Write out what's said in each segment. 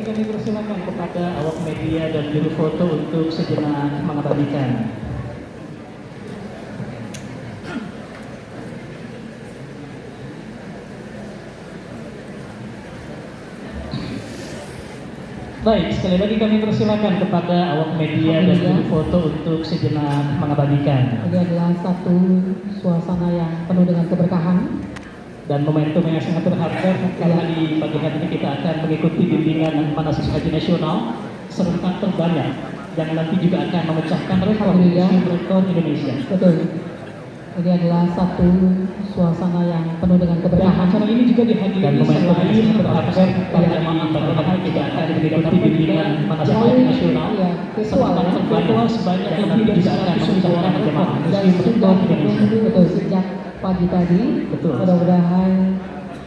lagi kami persilakan kepada awak media dan juru foto untuk sejenak mengabadikan. Baik, sekali lagi kami persilakan kepada awak media dan juru foto untuk sejenak mengabadikan. Ini adalah satu suasana yang penuh dengan keberkahan Dan momentum yang sangat berharga karena di pagi hari ini kita akan mengikuti bimbingan manasik haji nasional serentak terbanyak yang nanti juga akan memecahkan rekor Indonesia. Betul. Ini adalah satu suasana yang penuh dengan Dan keberkahan. acara ini juga dihadiri selain berharga karena di pagi hari ini kita akan mengikuti bimbingan manasik haji nasional serentak terbanyak sebanyak lebih dari 100.000 orang jemaah Dan muslim sudah rekor Indonesia. menunggu betul sejak pagi tadi. Betul. Mudah-mudahan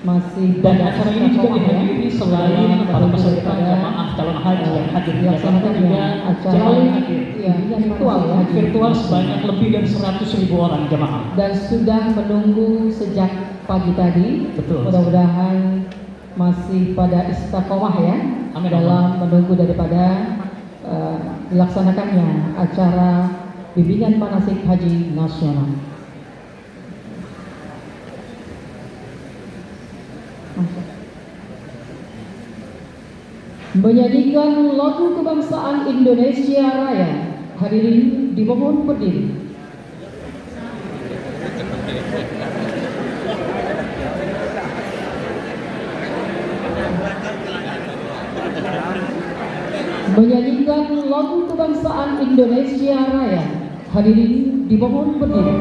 masih Dan banyak acara ini juga dihadiri selain para peserta jamaah calon haji yang hadir di Jakarta juga jamaah hadir virtual sebanyak lebih dari 100.000 orang jamaah. dan sudah menunggu sejak pagi tadi. Betul. Mudah-mudahan masih pada istiqomah ya Amin. dalam menunggu daripada dilaksanakannya acara bimbingan manasik haji nasional. Menyanyikan lagu kebangsaan Indonesia Raya. Hadirin dimohon berdiri. Menyanyikan lagu kebangsaan Indonesia Raya. Hadirin dimohon berdiri.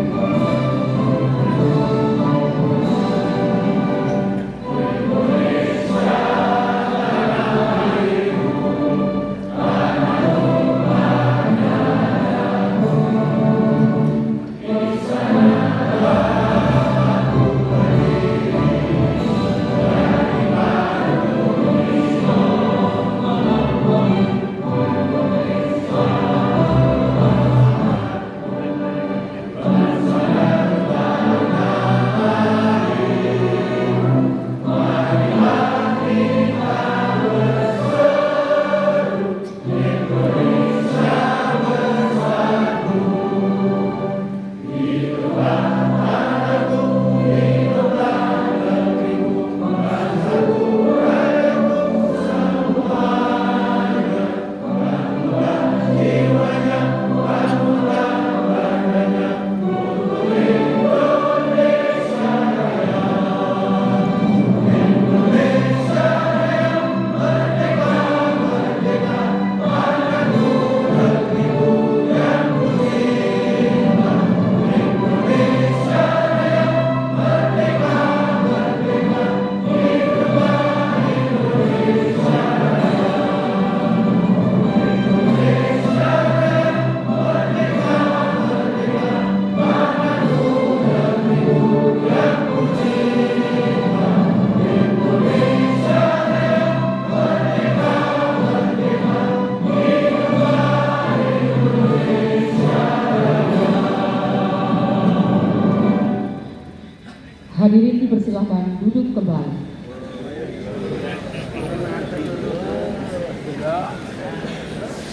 Hadirin dipersilakan duduk kembali.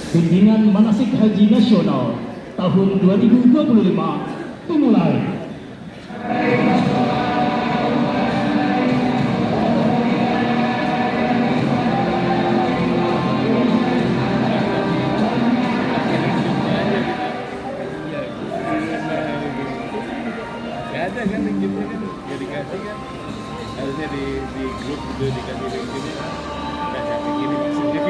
Bimbingan manasik haji nasional tahun 2025 dimulai. Gak ada kan link gitu kan, gak dikasih kan. Harusnya di grup itu dikasih link gini. Gak kasih gini maksudnya.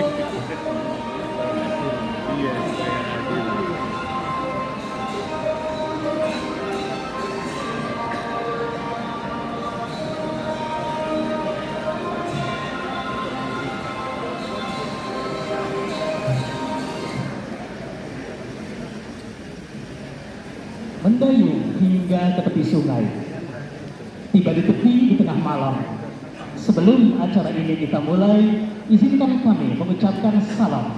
Iya, supaya hadir. Mendayung hingga ke tepi sungai. Tiba di tepi di tengah malam. Sebelum acara ini kita mulai, izinkan kami mengucapkan salam.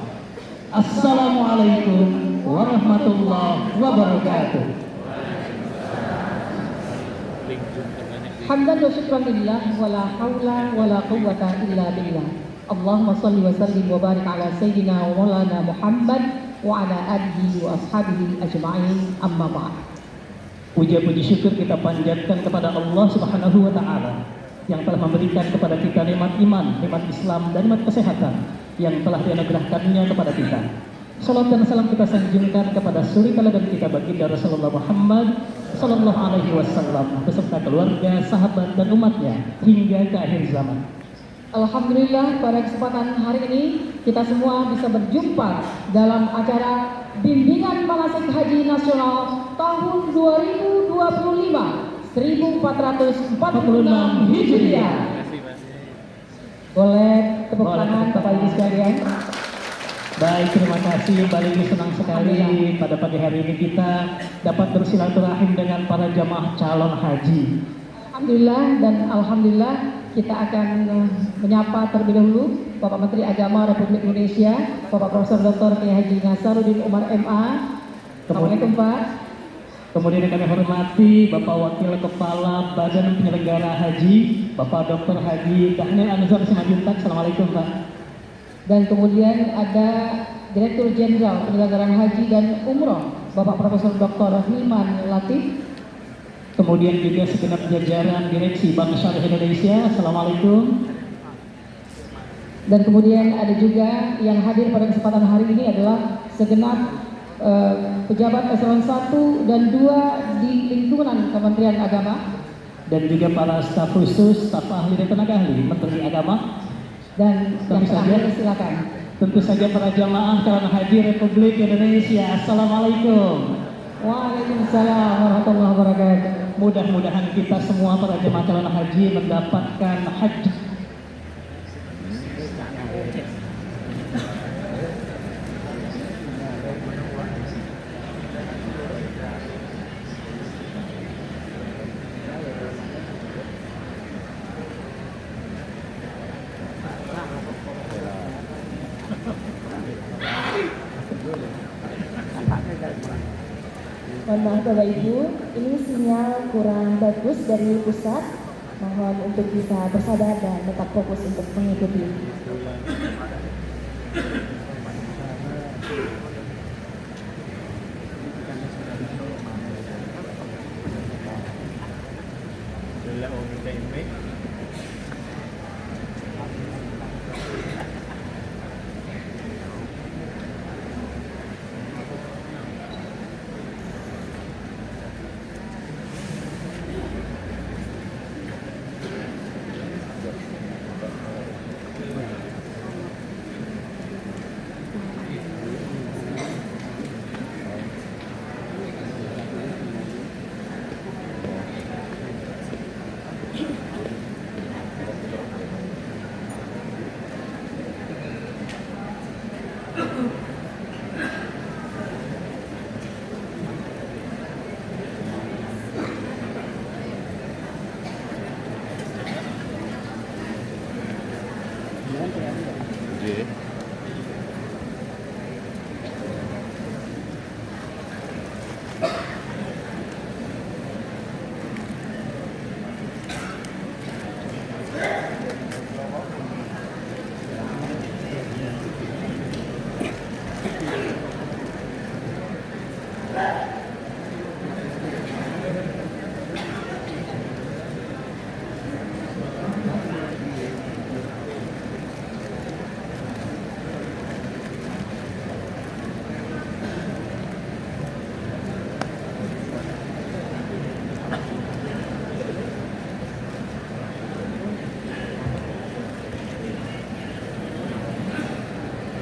Assalamualaikum warahmatullahi wabarakatuh. Link Zoom terbanyak di Hamdan wa syukran lillah wala haula wala quwwata illa billah. Allahumma salli wa sallim wa barik ala sayyidina wa maulana Muhammad wa ala alihi wa ashabihi ajma'in, amma ba'd. Puja-puji syukur kita panjatkan kepada Allah Subhanahu wa taala yang telah memberikan kepada kita nikmat iman, nikmat Islam dan nikmat kesehatan yang telah dianugerahkannya kepada kita. Salam dan salam kita sanjungkan kepada suri teladan kita baginda Rasulullah Muhammad sallallahu alaihi wasallam beserta keluarga, sahabat dan umatnya hingga ke akhir zaman. Alhamdulillah, pada kesempatan hari ini kita semua bisa berjumpa dalam acara Bimbingan Manasik Haji Nasional tahun 2025 1446 Hijriah. Boleh tepuk tangan Bapak Ibu sekalian. Baik, terima kasih. Balik senang sekali pada pagi hari ini kita dapat bersilaturahim dengan para jamaah calon haji. Alhamdulillah, dan alhamdulillah kita akan menyapa terlebih dahulu Bapak Menteri Agama Republik Indonesia, Bapak Profesor Dr. Kiai Haji Nasaruddin Umar MA. Assalamualaikum Pak. Kemudian kami hormati Bapak Wakil Kepala Badan Penyelenggara Haji, Bapak Dr. Haji Dhanil Anzar Simanjuntak. Assalamualaikum Pak. Dan kemudian ada Direktur Jenderal Penyelenggaraan Haji dan Umroh, Bapak Profesor Dr. Hilman Latif. Kemudian juga segenap jajaran Direksi Bank Syariah Indonesia. Assalamualaikum. Dan kemudian ada juga yang hadir pada kesempatan hari ini adalah segenap pejabat eselon 1 dan 2 di lingkungan Kementerian Agama. Dan juga para staf khusus, staf ahli dan tenaga ahli Menteri Agama. Dan yang terakhir silakan. Tentu saja para jamaah calon haji Republik Indonesia. Assalamualaikum. Waalaikumsalam warahmatullahi wabarakatuh. Mudah-mudahan kita semua para jemaah calon haji mendapatkan haji. Mohon maaf Bapak Ibu, ini sinyal kurang bagus dari pusat. Mohon untuk bisa bersabar dan tetap fokus untuk mengikuti.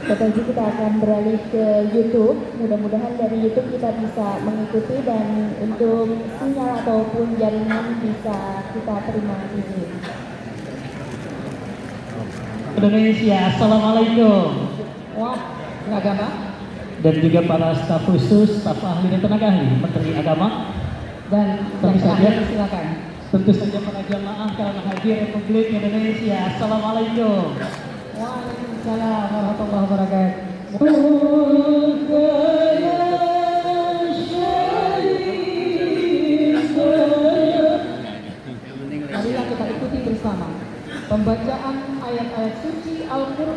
Bapak Ibu, kita akan beralih ke YouTube. Mudah-mudahan dari YouTube kita bisa mengikuti dan untuk sinyal ataupun jaringan bisa kita terima di sini. Indonesia, Assalamualaikum. Wah, agama. Dan juga para staf khusus, staf ahli dan tenaga ahli Menteri Agama. Dan tentu yang saja, terakhir silakan. tentu saja para jamaah calon haji Republik Indonesia. Assalamualaikum. Waalaikumsalam warahmatullahi wabarakatuh. Marilah kita ikuti bersama pembacaan ayat-ayat suci Al-Quran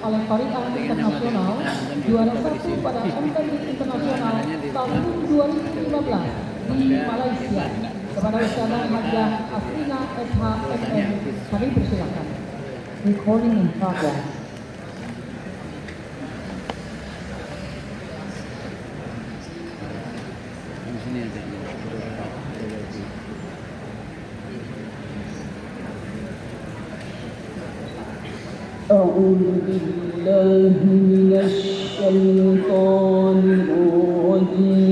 oleh Farid Al Internasional, juara 1 pada MTB Internasional tahun 2015 di Malaysia. Kepada Ustazah Hajah Afrina SHMM, kami persilakan. Recording in progress. Di sini ada. أعوذ بالله من الشيطان الرجيم.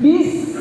بسم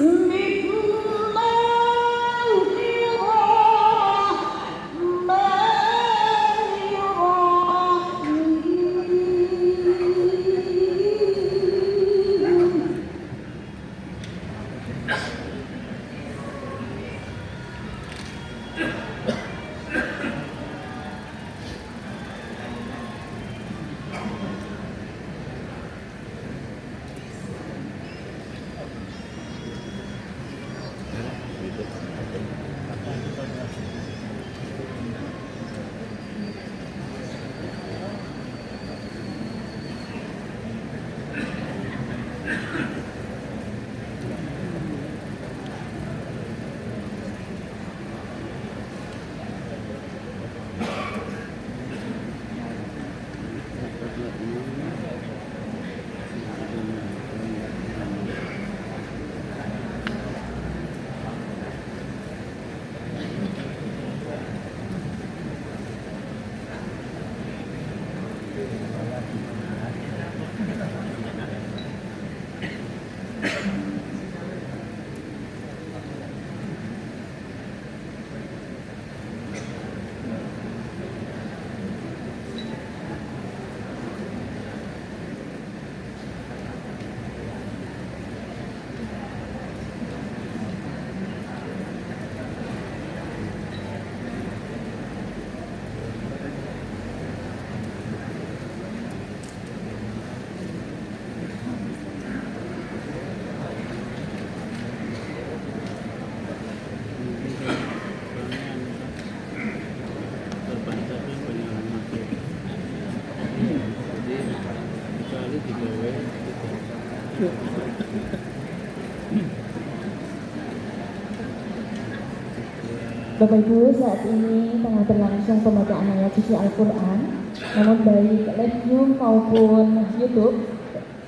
Bapak Ibu, saat ini tengah berlangsung pembacaan ayat suci Al-Quran. Namun baik live Zoom maupun YouTube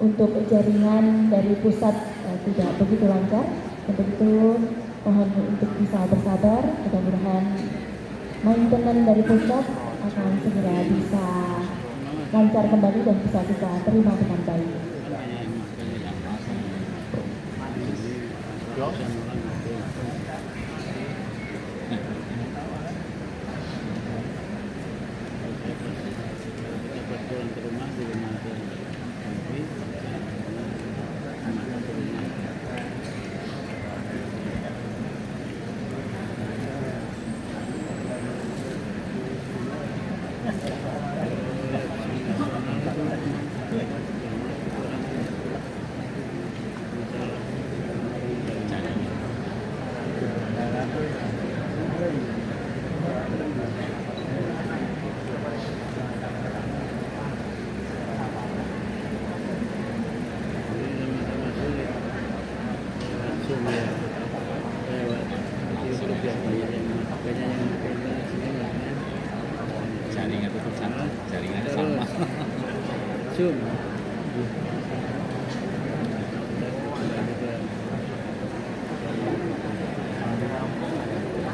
untuk jaringan dari pusat tidak begitu lancar. Untuk itu mohon untuk bisa bersabar. Mudah-mudahan maintenance dari pusat akan segera bisa lancar kembali dan bisa kita terima dengan baik. Jaringan tetap sama, jaringan sama. Zoom.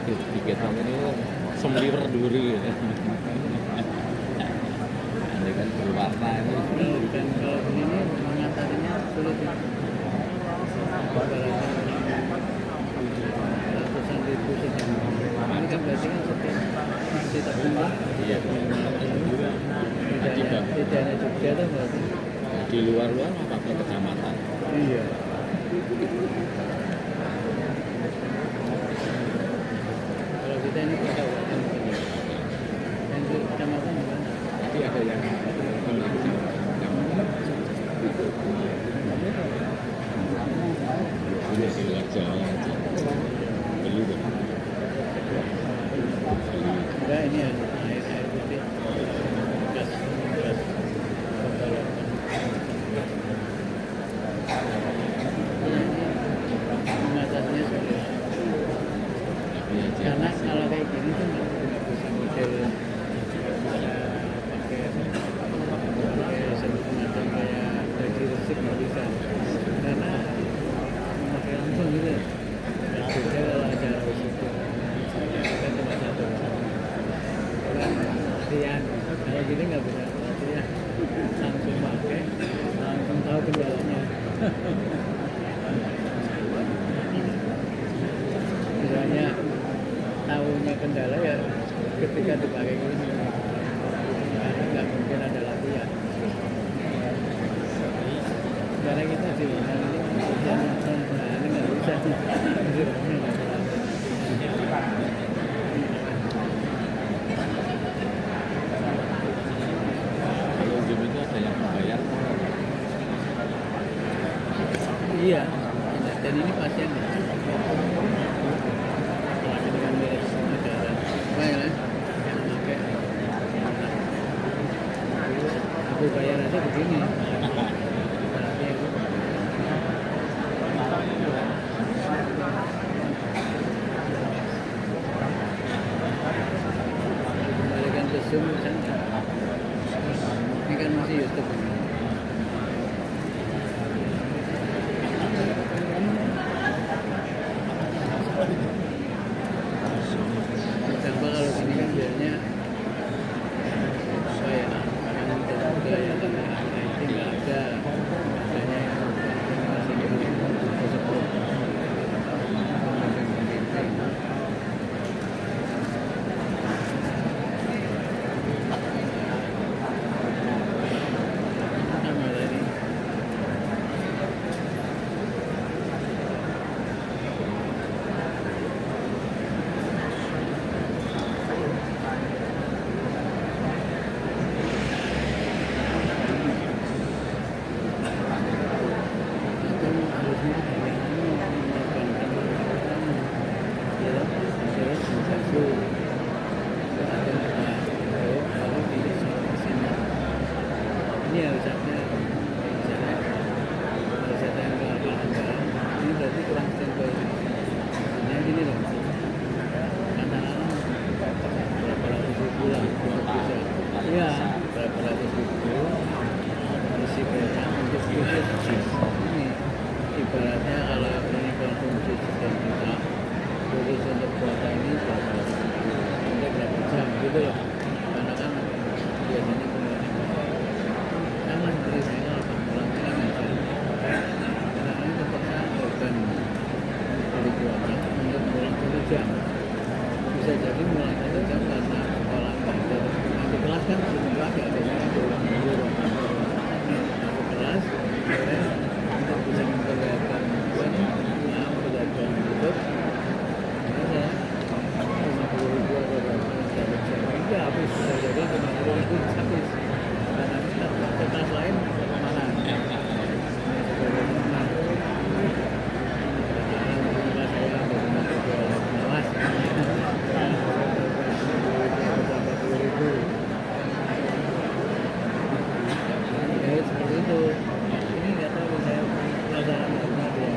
Tiket ini semeliwer duri ya. Ini kan berwarna ini. Dan kalau ini mengatasinya sulit. Ratusan ribu sejam. Ini kan berarti kan setiap bulan. Iya. Tidak hanya Jogja tuh berarti. Di luar-luar pakai kecamatan. Iya. Kalau kita ini kabupaten, yang kecamatan gimana? yang udah sila jalan aja beli deh. Enggak, ini air putih gas mengatasnya sudah. Karena kalau kayak gini tuh nggak bisa model, nggak bisa pakai semacam kayak gaji resik, nggak bisa, karena memakai langsung gitu. Nggak beda kalau acara resik kita cuma satu kan latihan. Kalau gini nggak bisa latihan, langsung pakai, langsung tahu kendalanya. Misalnya tahunya kendala ya ketika dipakai gini, karena nggak mungkin ada latihan. Karena kita sih ini nggak bisa. Kalau game itu ada yang bayar. Iya, dan ini pasien lagi dengan milik negara. Baiklah, oke. Aku bayar aja begini. Ibaratnya itu. Kembalikan ke Zoom misalnya. Ini kan masih YouTube. Ditambah kalau sini kan biasanya apa ya, makanan dan budaya karena IT nggak ada, makanya yang masih tersebut sama tadi. Ini harusnya yang pelanggaran ini berarti kurang standby. Ini gini loh, katakanlah berapa ratus ribu lah untuk bisa, iya berapa ratus ribu isi kereta untuk bisa ini. Ibaratnya kalau ini konsumsi sekian juta, khusus untuk kuota ini berapa ratus ribu untuk berapa jam gitu loh. Karena kan biasanya jangan beri saya 8 bulan kan aja. Karena ini terpaksa organ dari kuota untuk pulang 1 jam. Bisa jadi mulai 1 jam karena sekolah belajar. Nanti kelas kan sebelum lagi adanya pulang dulu. Aku kelas, kemudian untuk bisa memperlihatkan memperlihatkan YouTube. Ada 50.000 atau berapa jam. Ini habis, bisa jadi 50.000 habis. Karena kelas lain mana? Seperti itu. Ini nggak tahu saya penasaran dengan dia.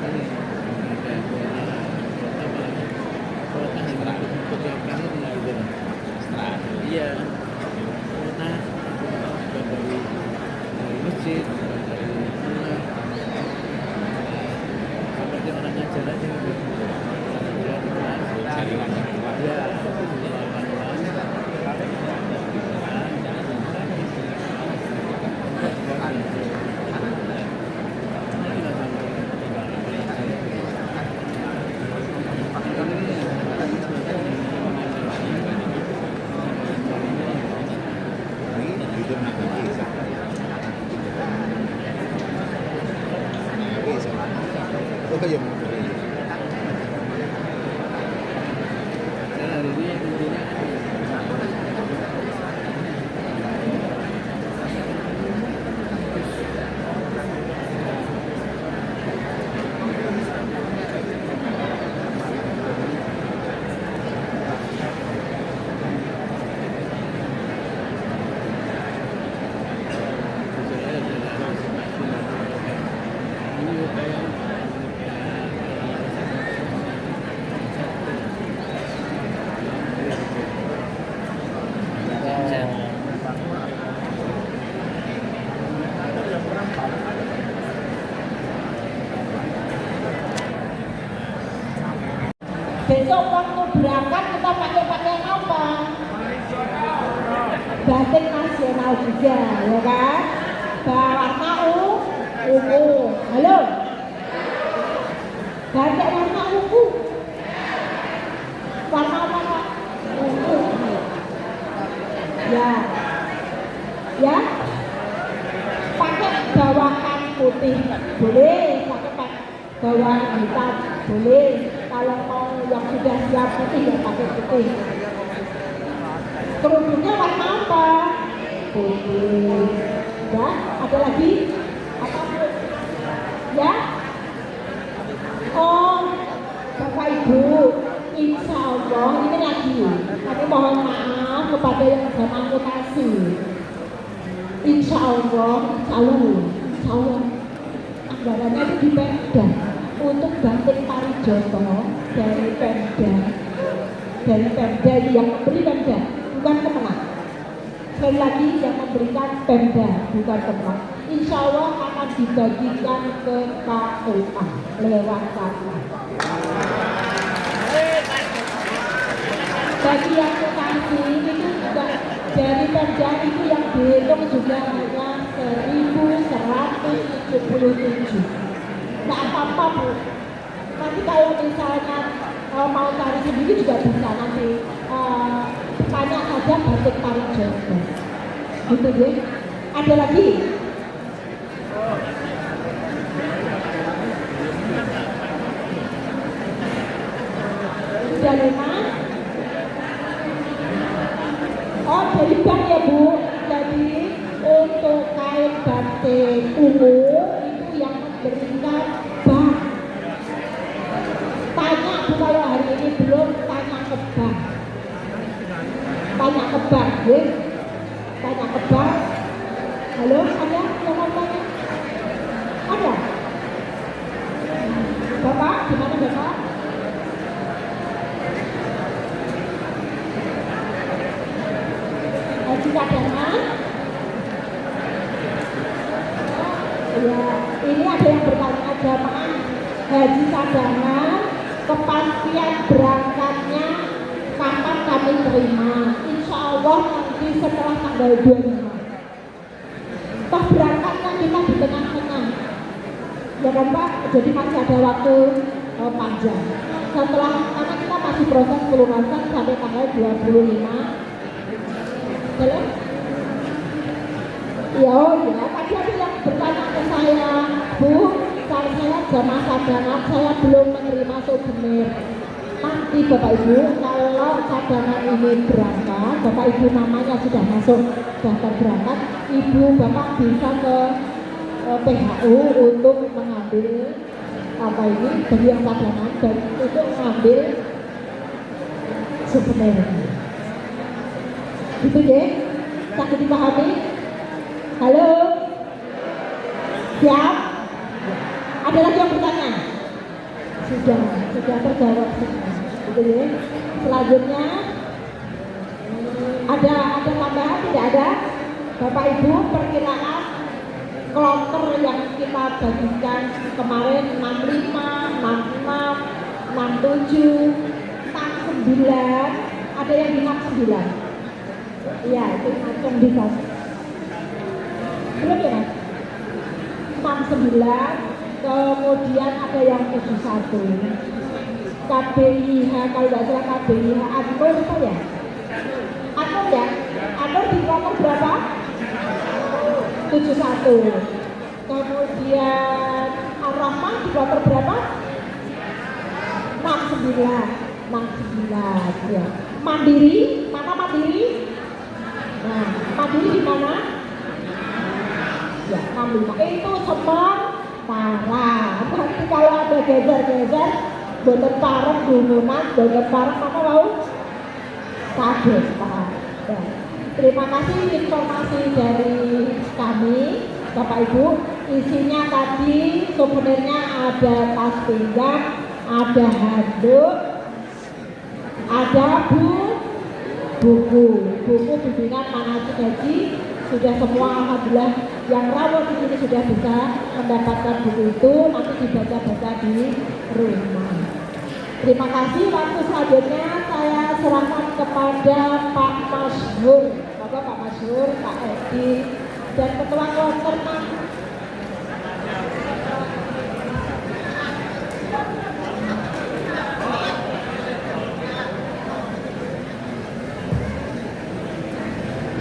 Ini ada kuota yang disiapkan ini gitu. Iya. Kuota dari masjid, dari mana? Seperti orang ngajar aja gitu. Dia di kelas, Jaringan yang kuat. ya, Itu nak lagi. Oh iya. dan hari ini intinya besok waktu berangkat kita pakai pakaian apa? Batik nasional juga, ya kan? Warna ungu. Halo? Batik warna ungu. Warna apa, Pak? Ungu. Ya. Ya? Pakai bawahan putih boleh, pakai bawahan hitam boleh. Kalau mau yang sudah siap putih ya pakai putih. Kerudungnya warna apa? Putih. Ya, ada lagi? Apa? Ya? Oh, Bapak Ibu, insya Allah ini lagi. Tapi mohon maaf kepada yang sudah amputasi. Insya Allah, anggarannya itu di Pemda untuk batik Parijoto dari Pemda yang memberi Pemda, bukan Kemenang. Sekali lagi yang memberikan Pemda, bukan Kemenang. Insya Allah akan dibagikan ke KUA lewat KUA. Bagi yang lokasi itu juga dari Pemda itu yang dihitung juga hanya 1.177. Nggak apa-apa Bu. Nanti kalau misalnya mau cari sendiri juga bisa nanti tanya saja batik Parijoto. Gitu ya. Ada lagi? Sudah 5? Oh, dari bank ya Bu. Jadi untuk kain batik ungu itu yang memberikan bank. Tanya Bu kalau hari ini belum, tanya ke bank. Tanya ke bank, ya. Tanya ke bank. Halo, ada yang mau tanya? Ada? Bapak, gimana Bapak? Haji cadangan? Ya, ini ada yang bertanya jamaah haji cadangan, kepastian berangkatnya kapan kami terima? Insya Allah nanti setelah tanggal 25. Toh berangkatnya kita di tengah-tengah, ya kan Pak? Jadi masih ada waktu panjang. Setelah, karena kita masih proses pelunasan sampai tanggal 25. Boleh? Ya, tadi ada yang bertanya ke saya, Bu, saya jamaah cadangan, saya belum menerima souvenir. Nanti Bapak Ibu, kalau cadangan ini berangkat, Bapak Ibu namanya sudah masuk daftar berangkat, Ibu Bapak bisa ke PHU untuk mengambil apa ini, bagi yang cadangan dan untuk mengambil souvenir. Gitu ya, sakit dipahami? Halo? Siap? Ada lagi yang bertanya? Sudah terjawab semua. Gitu ya. Selanjutnya ada tambahan? Tidak ada? Bapak Ibu, perkiraan kloter yang kita bagikan kemarin 65, 66, 67, 69, ada yang di 69. Iya, itu macam bisa. Belum ya Mas? 69, kemudian ada yang 71. KBIH, kalau tidak salah KBIH, Anur itu ya? Anur ya? Anur di nomor berapa? 71. Kemudian Ar-Rahman di nomor berapa? 69 ya. Mandiri, mana Mandiri? Nah, Mandiri di mana? Ya, 65. Itu sementara. Nanti kalau ada geser-geser, boten pareng gumunan, boten pareng mana mau? Kaget Pak. Ya. Terima kasih informasi dari kami, Bapak Ibu. Isinya tadi souvenirnya ada tas pinggang, ada handuk, ada buku bimbingan manasik haji, sudah semua alhamdulillah yang rawat di sini sudah bisa mendapatkan buku itu, nanti dibaca-baca di rumah. Terima kasih. Waktu selanjutnya saya serahkan kepada Pak Masyhur, Bapak Pak Masyhur, Pak Edi, dan Ketua Kloter 6.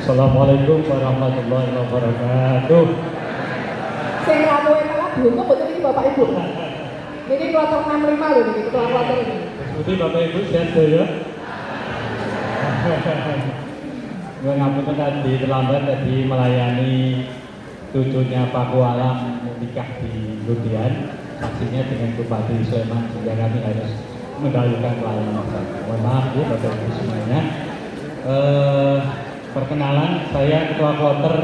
Assalamualaikum warahmatullahi wabarakatuh. Sing ramu kalah bunga betul ini Bapak Ibu. Ini kloter 65 loh ini, ketua kloter ini. Seperti Bapak Ibu sehat ya. Gue ngapunten tadi terlambat tadi melayani cucunya Pak Kualam nikah di Ludian, saksinya dengan Bupati Sleman, sehingga kami harus mendahulukan pelayanan. Mohon maaf ya Bapak Ibu semuanya. Perkenalan, saya Ketua Kloter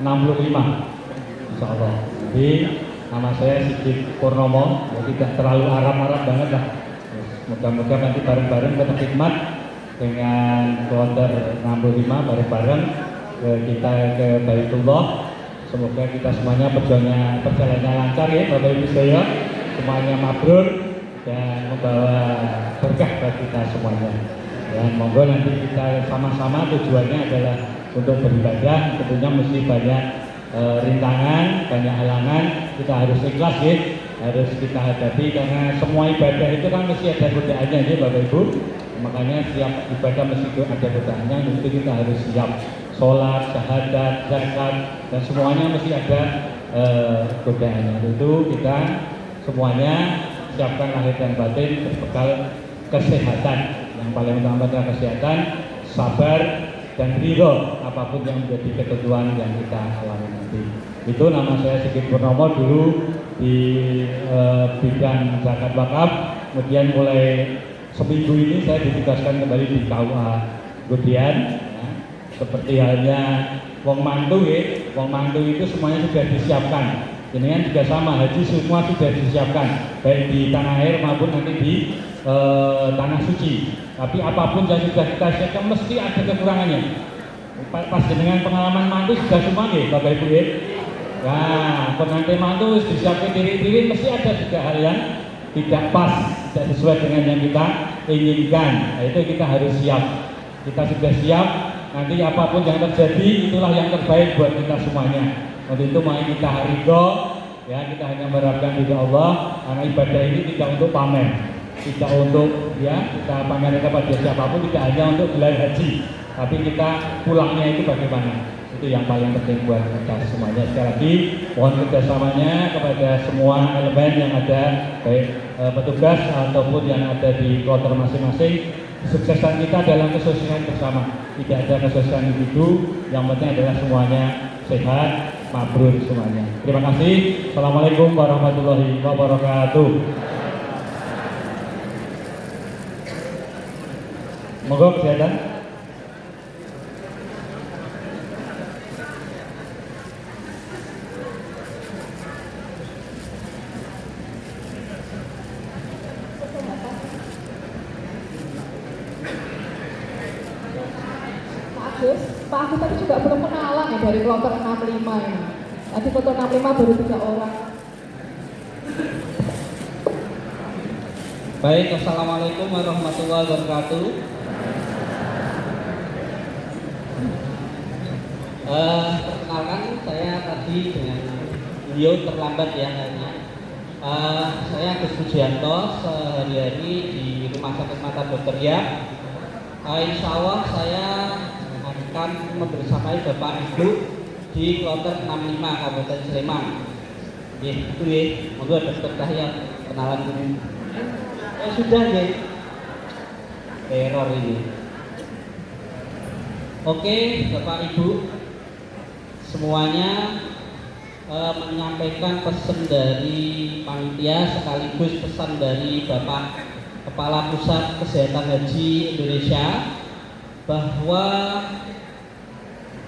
65, Insya Allah. Jadi nama saya Sigit Purnomo, ya tidak terlalu Arab-Arab banget lah. Mudah-mudahan nanti bareng-bareng kita khidmat dengan Kloter 65 bareng-bareng kita ke Baitullah. Semoga kita semuanya perjalanannya lancar ya Bapak Ibu saya, semuanya mabrur dan membawa berkah bagi kita semuanya. Dan monggo nanti kita sama-sama tujuannya adalah untuk beribadah, tentunya mesti banyak rintangan, banyak halangan, kita harus ikhlas ya, harus kita hadapi karena semua ibadah itu kan mesti ada godaannya ya Bapak Ibu. Makanya setiap ibadah mesti ada godaannya, itu kita harus siap. Sholat, syahadat, zakat, dan semuanya mesti ada godaannya. Itu kita semuanya siapkan lahir dan batin berbekal kesehatan. Yang paling utama adalah kesehatan, sabar, dan ridho apapun yang menjadi ketentuan yang kita alami nanti. Itu nama saya Sigit Purnomo, dulu di bidang zakat wakaf, kemudian mulai seminggu ini saya ditugaskan kembali di KUA Ludian. Ya. Seperti halnya wong mantu ya, wong mantu itu semuanya sudah disiapkan. Jenengan juga sama, haji semua sudah disiapkan, baik di tanah air maupun nanti di tanah suci. Tapi apapun yang sudah kita siapkan mesti ada kekurangannya. Pas dengan pengalaman mantu sudah semua nih Bapak Ibu ya. Nah, pengantin mantu disiapkan diri-diri mesti ada juga hal yang tidak pas, tidak sesuai dengan yang kita inginkan. Nah, itu kita harus siap. Kita sudah siap, nanti apapun yang terjadi itulah yang terbaik buat kita semuanya. Untuk itu mari kita ridho, ya kita hanya mengharapkan ridho Allah, karena ibadah ini tidak untuk pamer, tidak untuk ya kita pamer kepada siapapun, tidak hanya untuk gelar haji, tapi kita pulangnya itu bagaimana, itu yang paling penting buat kita semuanya. Sekali lagi mohon kerjasamanya kepada semua elemen yang ada, baik petugas ataupun yang ada di kloter masing-masing. Kesuksesan kita adalah kesuksesan bersama, tidak ada kesuksesan individu, yang penting adalah semuanya sehat, mabrur semuanya. Terima kasih. Assalamualaikum warahmatullahi wabarakatuh. Monggo kesehatan. Pak Agus tadi juga belum kenalan ya dari kloter 65 ini. Tadi kloter 65 baru 3 orang. Baik, assalamualaikum warahmatullahi wabarakatuh. Perkenalkan, saya tadi dengan beliau terlambat ya kayaknya. Saya Agus Pujianto, sehari-hari di Rumah Sakit Mata Dr. Yap. Insya Allah saya akan membersamai Bapak Ibu di kloter 65 Kabupaten Sleman. Itu ya, monggo Dr. Cahya kenalan dulu. Sudah ya, error ini. Oke, Bapak Ibu semuanya menyampaikan pesan dari panitia sekaligus pesan dari Bapak Kepala Pusat Kesehatan Haji Indonesia bahwa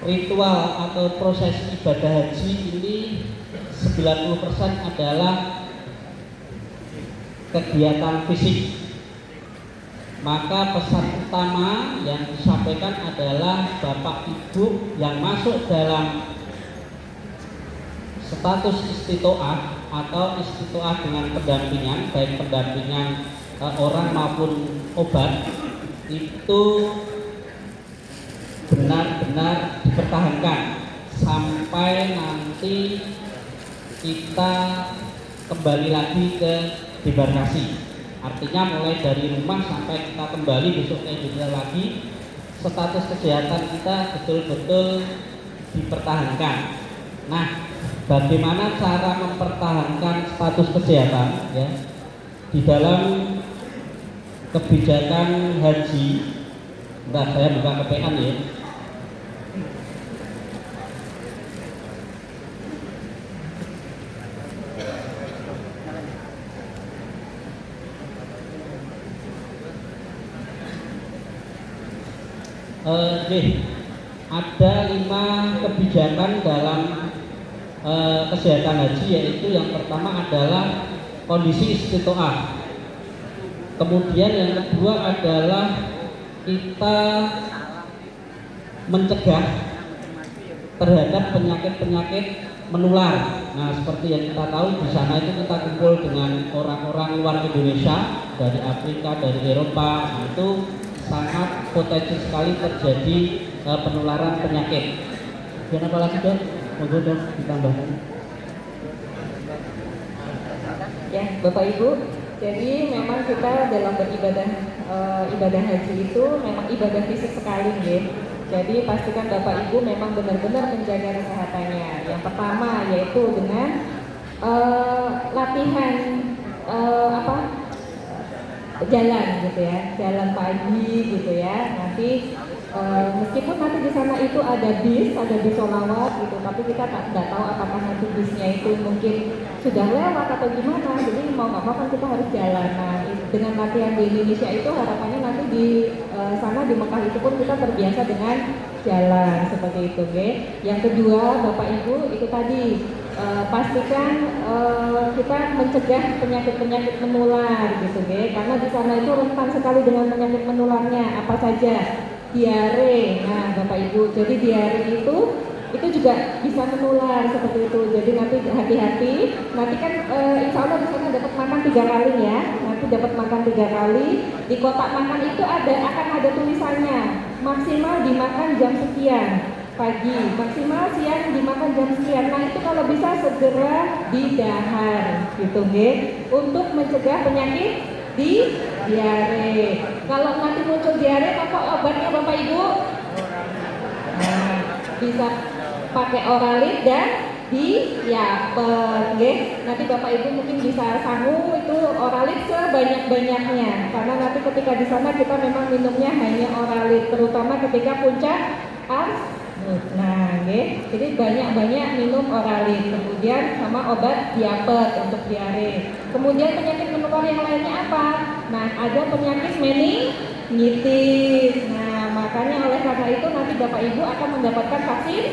ritual atau proses ibadah haji ini 90% adalah kegiatan fisik. Maka pesan utama yang disampaikan adalah Bapak Ibu yang masuk dalam status istitoah atau istitoah dengan pendampingan, baik pendampingan orang maupun obat itu benar-benar dipertahankan sampai nanti kita kembali lagi ke debarkasi. Artinya mulai dari rumah sampai kita kembali besok ke Indonesia lagi, status kesehatan kita betul-betul dipertahankan. Nah, bagaimana cara mempertahankan status kesehatan ya di dalam kebijakan haji? Bentar, saya buka kepean ya. Ada 5 kebijakan dalam kesehatan haji, yaitu yang pertama adalah kondisi istitoah. Kemudian yang kedua adalah kita mencegah terhadap penyakit-penyakit menular. Nah, seperti yang kita tahu di sana itu kita kumpul dengan orang-orang luar Indonesia, dari Afrika, dari Eropa. Nah, itu sangat potensi sekali terjadi penularan penyakit. Dan apa lagi dok? Monggo dok ditambahkan. Ya, Bapak Ibu, jadi memang kita dalam beribadah ibadah haji itu memang ibadah fisik sekali, ya. Jadi pastikan Bapak Ibu memang benar-benar menjaga kesehatannya. Yang pertama yaitu dengan latihan jalan gitu ya, jalan pagi gitu ya. Nanti meskipun nanti di sana itu ada bis sholawat gitu, tapi kita tidak tahu apakah nanti bisnya itu mungkin sudah lewat atau gimana. Jadi mau nggak mau kan kita harus jalan. Nah, dengan latihan di Indonesia itu harapannya nanti di sana di Mekah itu pun kita terbiasa dengan jalan seperti itu, oke. Yang kedua, Bapak Ibu, itu tadi pastikan kita mencegah penyakit-penyakit menular gitu, oke. Karena di sana itu rentan sekali dengan penyakit menularnya. Apa saja? Diare. Nah, Bapak Ibu, jadi diare itu juga bisa menular seperti itu. Jadi nanti hati-hati. Nanti kan insya Allah di sana dapat makan 3 kali ya. Nanti dapat makan 3 kali. Di kotak makan itu akan ada tulisannya. Maksimal dimakan jam sekian pagi, maksimal siang dimakan jam sekian. Nah, itu kalau bisa segera didahar gitu, nggih. Untuk mencegah penyakit di diare. Kalau nanti muncul diare, apa obatnya Bapak Ibu? Nah, bisa pakai Oralit dan diapet, nggih. Nanti Bapak Ibu mungkin bisa sangu itu Oralit sebanyak-banyaknya. Karena nanti ketika di sana kita memang minumnya hanya Oralit, terutama ketika puncak asma. Nah, nggih. Jadi banyak-banyak minum Oralit, kemudian sama obat diapet untuk diare. Kemudian penyakit menular yang lainnya apa? Nah, ada penyakit meningitis. Nah, makanya oleh karena itu nanti Bapak Ibu akan mendapatkan vaksin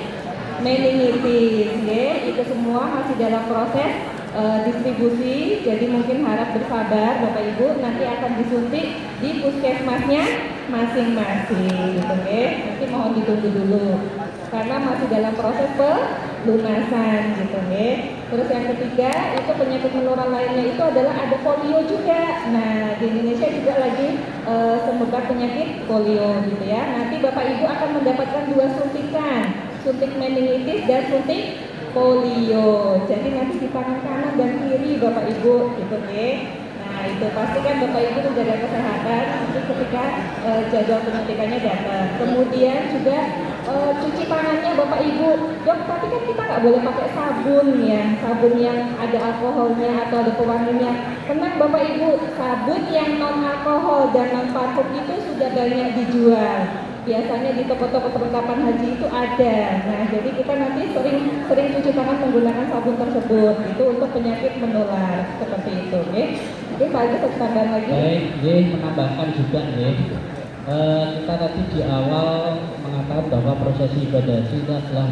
meningitis, nggih. Itu semua masih dalam proses distribusi. Jadi mungkin harap bersabar Bapak Ibu, nanti akan disuntik di puskesmasnya masing-masing gitu, nggih. Nanti mohon ditunggu dulu karena masih dalam proses pelunasan gitu, nggih. Terus yang ketiga itu penyakit menular lainnya itu adalah ada polio juga. Nah, di Indonesia juga lagi semerbak penyakit polio gitu ya. Nanti Bapak Ibu akan mendapatkan 2 suntikan, suntik meningitis dan suntik polio. Jadi nanti di tangan kanan dan kiri Bapak Ibu gitu, nggih. Nah, itu pastikan Bapak Ibu menjaga kesehatan nanti ketika jadwal penyuntikannya datang. Kemudian juga cuci tangannya Bapak Ibu. Dok, tapi kan kita nggak boleh pakai sabun ya, sabun yang ada alkoholnya atau ada pewanginya. Tenang Bapak Ibu, sabun yang non alkohol dan non parfum itu sudah banyak dijual. Biasanya di toko-toko perlengkapan haji itu ada. Nah, jadi kita nanti sering cuci tangan menggunakan sabun tersebut. Itu untuk penyakit menular seperti itu, oke? Oke, Pak Agus tambahan lagi. Baik, menambahkan juga nih. Kita tadi di awal mengatakan bahwa prosesi ibadah haji itu adalah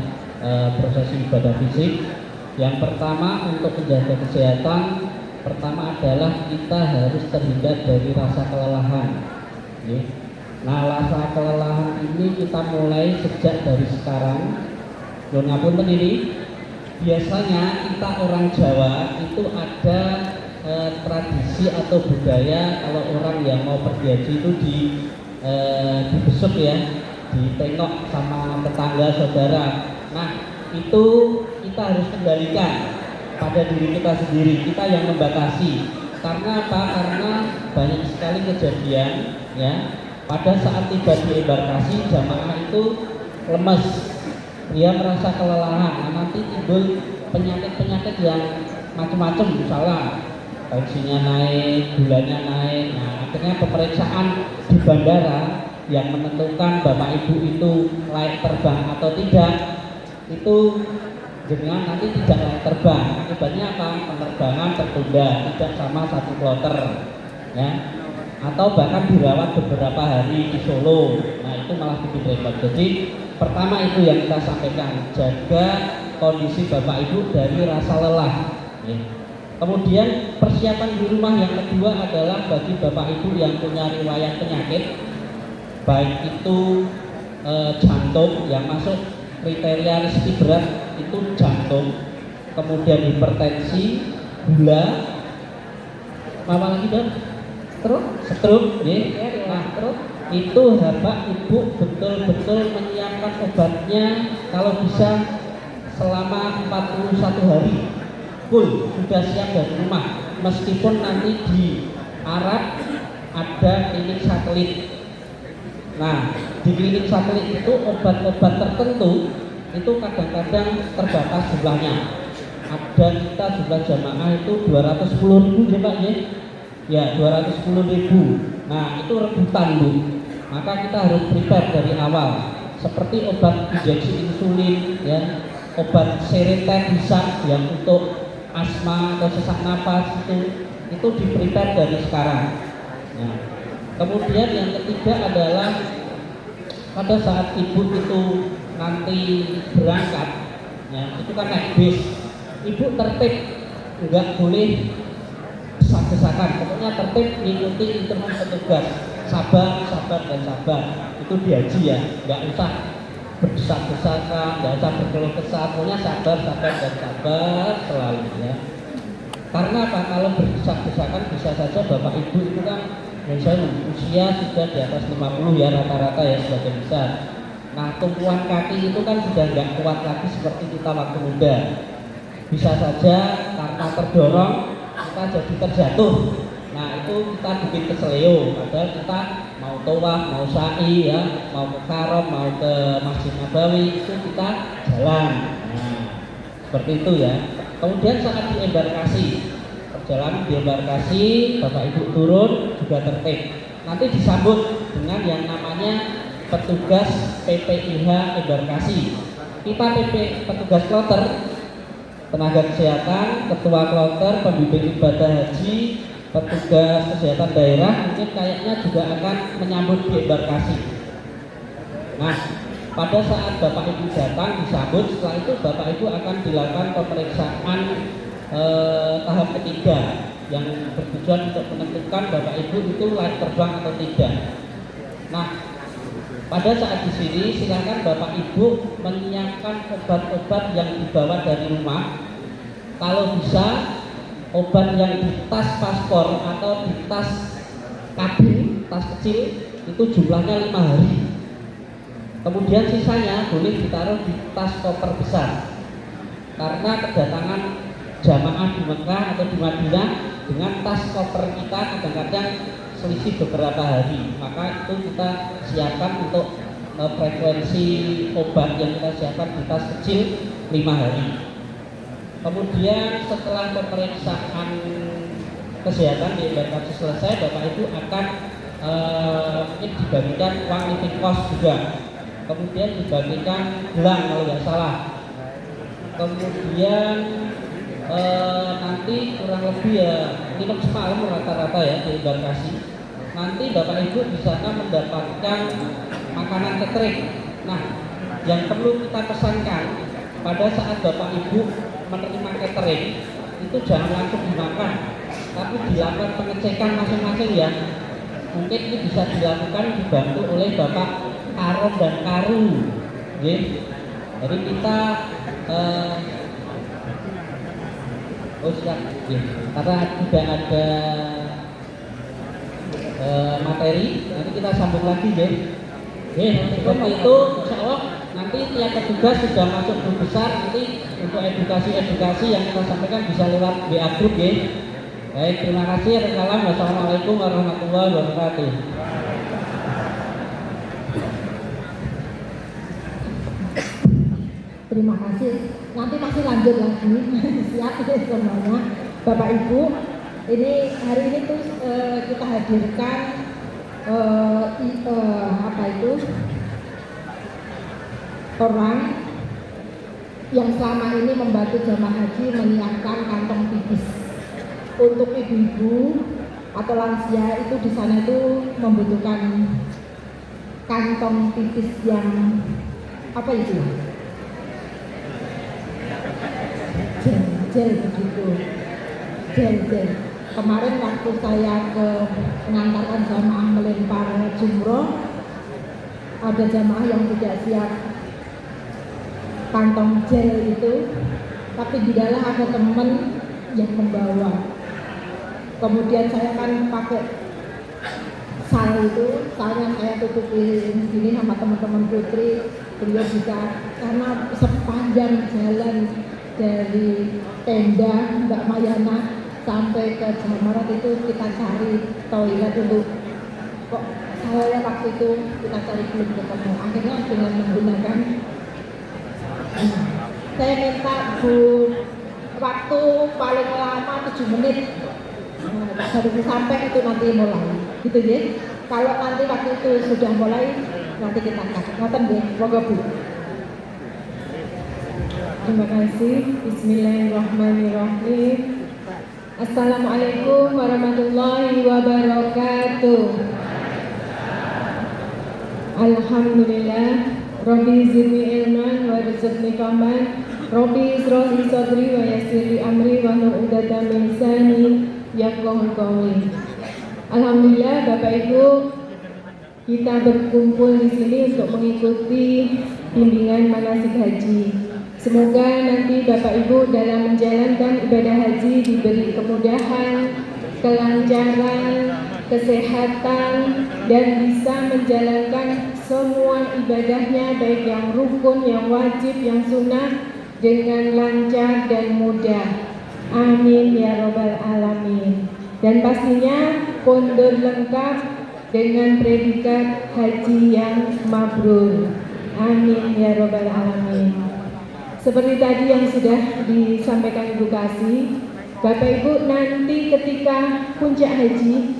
prosesi ibadah fisik. Yang pertama untuk menjaga kesehatan, pertama adalah kita harus terhindar dari rasa kelelahan. Nah, rasa kelelahan ini kita mulai sejak dari sekarang. Ngapunten ini, biasanya kita orang Jawa itu ada tradisi atau budaya kalau orang yang mau pergi haji itu dibesuk ya, ditengok sama tetangga saudara. Nah, itu kita harus kendalikan pada diri kita sendiri, kita yang membatasi. Karena apa? Karena banyak sekali kejadian ya, pada saat tiba di embarkasi jamaah itu lemes, dia merasa kelelahan. Nah, nanti timbul penyakit-penyakit yang macam-macam, misalnya tensinya naik, gulanya naik. Nah, akhirnya pemeriksaan di bandara yang menentukan bapak ibu itu layak terbang atau tidak itu dengan nanti tidak layak terbang. Akibatnya apa? Penerbangan tertunda, tidak sama satu kloter ya, atau bahkan dirawat beberapa hari di Solo. Nah, itu malah bikin repot. Jadi pertama itu yang kita sampaikan, jaga kondisi bapak ibu dari rasa lelah ya. Kemudian persiapan di rumah yang kedua adalah bagi bapak ibu yang punya riwayat penyakit, baik itu jantung yang masuk kriteria risiko berat itu jantung, kemudian hipertensi, gula, apa lagi dok? Stroke, ya. Nah, itu bapak ibu betul-betul menyiapkan obatnya kalau bisa selama 41 hari full sudah siap dari rumah, meskipun nanti di Arab ada klinik satelit. Nah, di klinik satelit itu obat-obat tertentu itu kadang-kadang terbatas jumlahnya. Ada kita jumlah jamaah itu 210.000 ya Pak ya. Ya, 210.000. Nah, itu rebutan Bu. Maka kita harus prepare dari awal. Seperti obat injeksi insulin ya, obat seretan bisa yang untuk asma atau sesak napas itu di prepare dari sekarang. Nah, kemudian yang ketiga adalah pada saat ibu itu nanti berangkat, ya, itu kan naik bis, ibu tertib, nggak boleh desak-desakan, pokoknya tertib mengikuti instruksi petugas, sabar dan sabar. Itu di haji ya, nggak usah berdesak-desakan, nggak usah berkeluh kesah, pokoknya sabar dan sabar selalu ya. Karena apa? Kalau berdesak-desakan bisa saja bapak ibu itu kan misalnya usia sudah di atas 50 ya rata-rata ya sebagian besar. Nah, tumpuan kaki itu kan sudah nggak kuat lagi seperti kita waktu muda. Bisa saja karena terdorong kita jadi terjatuh. Nah, itu kita bikin keseleo. Padahal kita mau tawaf, mau sa'i ya, mau ke Karom, mau ke Masjid Nabawi itu kita jalan. Nah, seperti itu ya. Kemudian saat di embarkasi, perjalanan di embarkasi, bapak ibu turun juga tertib. Nanti disambut dengan yang namanya petugas PPIH embarkasi. Kita petugas kloter, tenaga kesehatan, ketua kloter, pembimbing ibadah haji, petugas kesehatan daerah mungkin kayaknya juga akan menyambut di embarkasi. Nah, pada saat bapak ibu datang disambut, setelah itu bapak ibu akan dilakukan pemeriksaan tahap ketiga yang bertujuan untuk menentukan bapak ibu itu layak terbang atau tidak. Nah, pada saat di sini silakan bapak ibu menyiapkan obat-obat yang dibawa dari rumah. Kalau bisa obat yang di tas paspor atau di tas kabin, tas kecil itu jumlahnya 5 hari. Kemudian sisanya boleh ditaruh di tas koper besar. Karena kedatangan jamaah di Mekah atau di Madinah dengan tas koper kita kadang-kadang selisih beberapa hari, maka itu kita siapkan untuk frekuensi obat yang kita siapkan di tas kecil 5 hari. Kemudian setelah pemeriksaan kesehatan di embarkasi selesai, bapak ibu akan mungkin dibagikan uang living cost juga, kemudian dibagikan gelang kalau nggak salah. Kemudian nanti kurang lebih ya minum semalam rata-rata ya di embarkasi. Nanti bapak ibu di sana mendapatkan makanan catering. Nah, yang perlu kita pesankan pada saat bapak ibu menerima catering itu jangan langsung dimakan, tapi dilakukan pengecekan masing-masing ya. Mungkin ini bisa dilakukan dibantu oleh bapak Karom dan Karu. Jadi kita Oh siap, ya. Karena tidak ada materi, nanti kita sambung lagi ya. Seperti itu, insya Allah nanti tiap petugas sudah masuk grup besar, nanti untuk edukasi-edukasi yang kita sampaikan bisa lewat WA group ya. Baik, terima kasih. Wassalamualaikum warahmatullahi wabarakatuh. Terima kasih. Nanti masih lanjut lagi. Siap ya semuanya, Bapak Ibu. Ini hari ini tuh kita hadirkan orang yang selama ini membantu jamaah haji menyiapkan kantong pipis untuk ibu-ibu atau lansia. Itu di sana itu membutuhkan kantong pipis yang apa itu? Gel begitu. Gel. Kemarin waktu saya mengantarkan jamaah melempar jumroh, ada jamaah yang tidak siap kantong gel itu, tapi di dalam ada teman yang membawa. Kemudian saya kan pakai sal itu, salnya saya tutupin gini sama teman-teman putri, beliau bisa, karena sepanjang jalan dari tenda Mbak Mayana sampai ke Jamarat itu kita cari toilet untuk, kok saya waktu itu kita cari belum ketemu. Akhirnya dengan menggunakan saya minta Bu waktu paling lama 7 menit baru sampai itu nanti mulai gitu ya. Kalau nanti waktu itu sudah mulai nanti kita ngoten nggih, monggo Bu. Terima kasih. Bismillahirrahmanirrahim. Assalamualaikum warahmatullahi wabarakatuh. Alhamdulillah. Rabbi zidni ilman warzuqni fahman. Rabbi israh li sadri wa yassir li amri wa hlul 'uqdatam min lisani yafqahu qawli. Alhamdulillah Bapak Ibu, kita berkumpul di sini untuk mengikuti bimbingan manasik haji. Semoga nanti Bapak Ibu dalam menjalankan ibadah haji diberi kemudahan, kelancaran, kesehatan, dan bisa menjalankan semua ibadahnya baik yang rukun, yang wajib, yang sunnah dengan lancar dan mudah. Amin ya robbal alamin. Dan pastinya pondor lengkap dengan predikat haji yang mabrur. Amin ya robbal alamin. Seperti tadi yang sudah disampaikan Ibu Kasih, Bapak Ibu nanti ketika puncak haji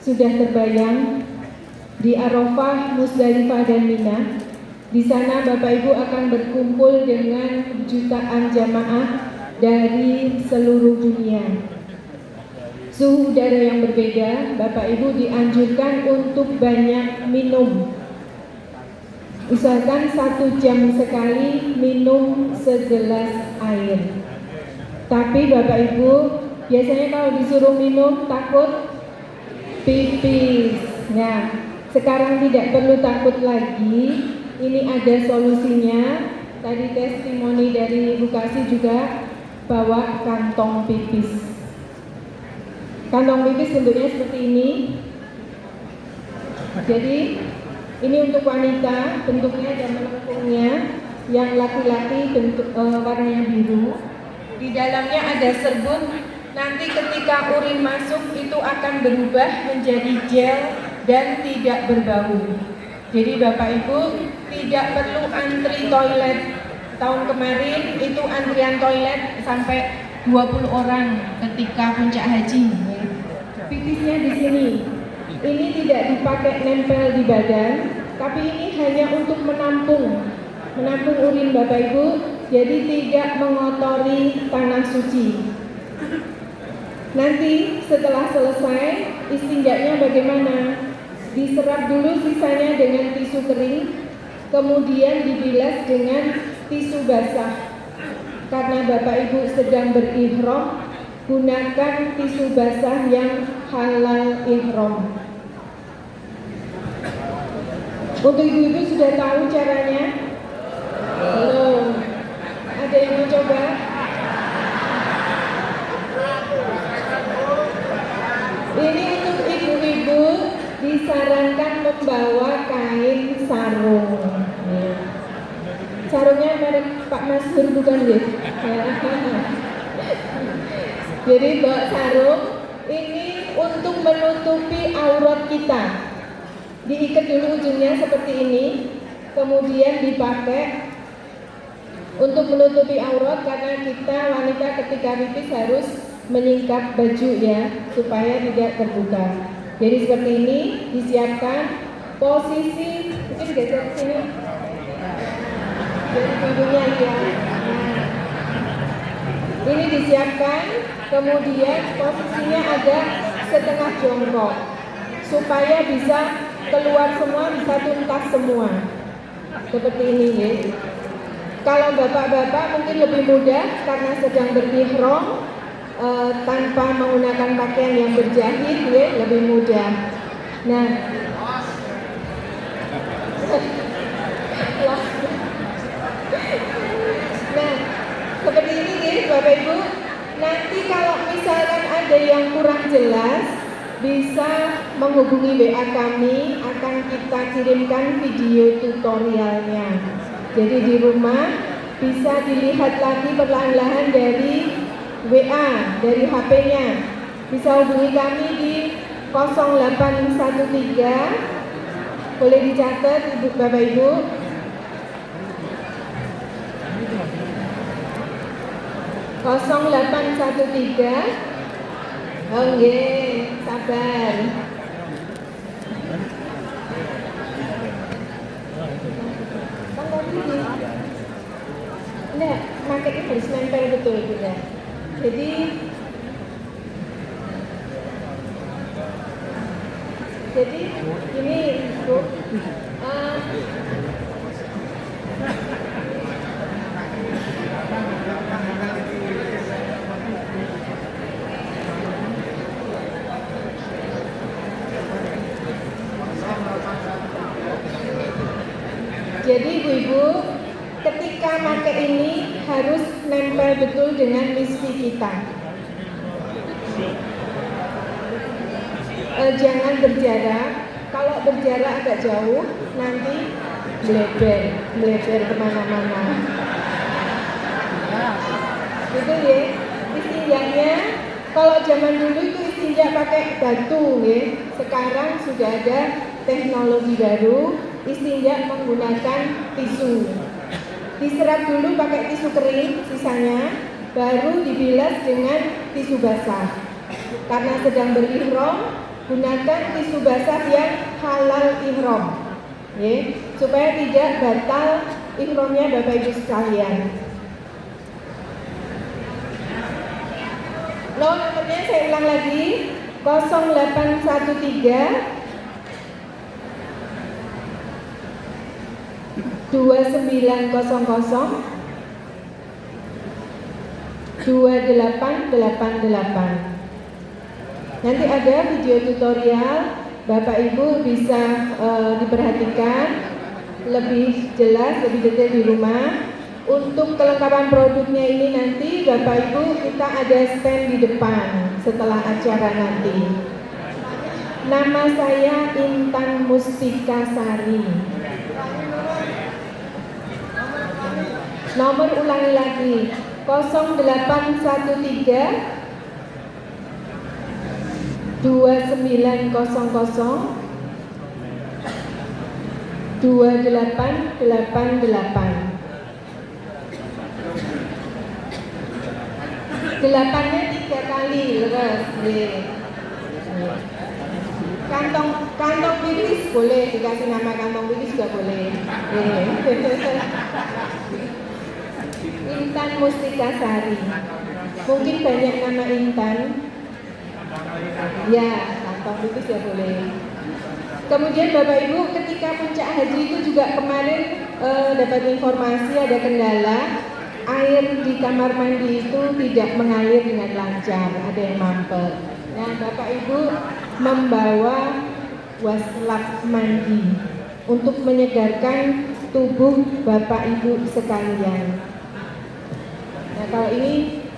sudah terbayang di Arafah, Musdalifah dan Mina. Di sana Bapak Ibu akan berkumpul dengan jutaan jamaah dari seluruh dunia. Suhu udara yang berbeda, Bapak Ibu dianjurkan untuk banyak minum. Usahakan 1 jam sekali minum segelas air. Tapi Bapak Ibu, biasanya kalau disuruh minum takut pipis. Nah, sekarang tidak perlu takut lagi. Ini ada solusinya. Tadi testimoni dari Ibu Kasih juga bawa kantong pipis. Kantong pipis bentuknya seperti ini. Jadi ini untuk wanita, bentuknya dan melengkungnya. Yang laki-laki bentuk warnanya biru. Di dalamnya ada serbuk. Nanti ketika urin masuk itu akan berubah menjadi gel dan tidak berbau. Jadi Bapak Ibu tidak perlu antri toilet. Tahun kemarin itu antrian toilet sampai 20 orang ketika puncak haji. Pipisnya di sini. Ini tidak dipakai nempel di badan, tapi ini hanya untuk menampung urin Bapak Ibu, jadi tidak mengotori tanah suci. Nanti setelah selesai istinjaknya bagaimana? Diserap dulu sisanya dengan tisu kering, kemudian dibilas dengan tisu basah. Karena Bapak Ibu sedang berihram, gunakan tisu basah yang halal ihram. Untuk ibu-ibu sudah tahu caranya? Belum. Ada yang mau coba? membawa kain sarung. Ya. Sarungnya merek Pak Masyhur bukan ya? Jadi bawa sarung ini untuk menutupi aurat kita. Diikat dulu ujungnya seperti ini, kemudian dipakai untuk menutupi aurat karena kita wanita ketika pipis harus menyingkap baju ya supaya tidak terbuka. Jadi seperti ini disiapkan posisi, mungkin geser ke sini. Jadi hidungnya ya. Nah, ini disiapkan, kemudian posisinya agak setengah jongkok supaya bisa keluar semua, bisa tuntas semua. Seperti ini ya. Kalau bapak-bapak mungkin lebih mudah karena sedang berihram tanpa menggunakan pakaian yang berjahit ya, lebih mudah. Nah, seperti ini nih Bapak Ibu. Nanti kalau misalkan ada yang kurang jelas, bisa menghubungi WA kami, akan kita kirimkan video tutorialnya. Jadi di rumah bisa dilihat lagi perlahan-lahan dari WA, dari HP-nya. Bisa hubungi kami di 0813, boleh dicatat Ibu Bapak Ibu. 0813. Oh nggih, sabar. Enggak, marketnya harus nempel betul juga. Jadi ini Bu, jadi ibu-ibu ketika pakai ini harus nempel betul dengan misfi kita. Jangan berjarak. Kalau berjarak agak jauh nanti melebar kemana-mana. Gitu ya. Istinjaknya kalau zaman dulu itu istinjak pakai batu ya. Sekarang sudah ada teknologi baru, istinjak menggunakan tisu. Diserap dulu pakai tisu kering sisanya, baru dibilas dengan tisu basah. Karena sedang berihram, gunakan tisu basah yang halal ihram, ya, supaya tidak batal ihramnya Bapak Ibu sekalian. Nomornya saya ulang lagi, 0813 2900 2888. Nanti ada video tutorial, Bapak Ibu bisa diperhatikan lebih jelas, lebih detail di rumah. Untuk kelengkapan produknya ini nanti Bapak Ibu kita ada stand di depan setelah acara nanti. Nama saya Intan Mustika Sari. Nomor ulangi lagi 0813 2900 2888. Delapannya 3 kali leres. Kantong pipis boleh dikasih nama kantong pipis juga boleh. Intan Mustika Sari. Mungkin banyak nama Intan. Ya, kantong pipis ya boleh. Kemudian Bapak Ibu ketika puncak haji itu juga kemarin dapat informasi ada kendala, air di kamar mandi itu tidak mengalir dengan lancar, ada yang mampet. Nah Bapak Ibu membawa waslap mandi untuk menyegarkan tubuh Bapak Ibu sekalian. Nah kalau ini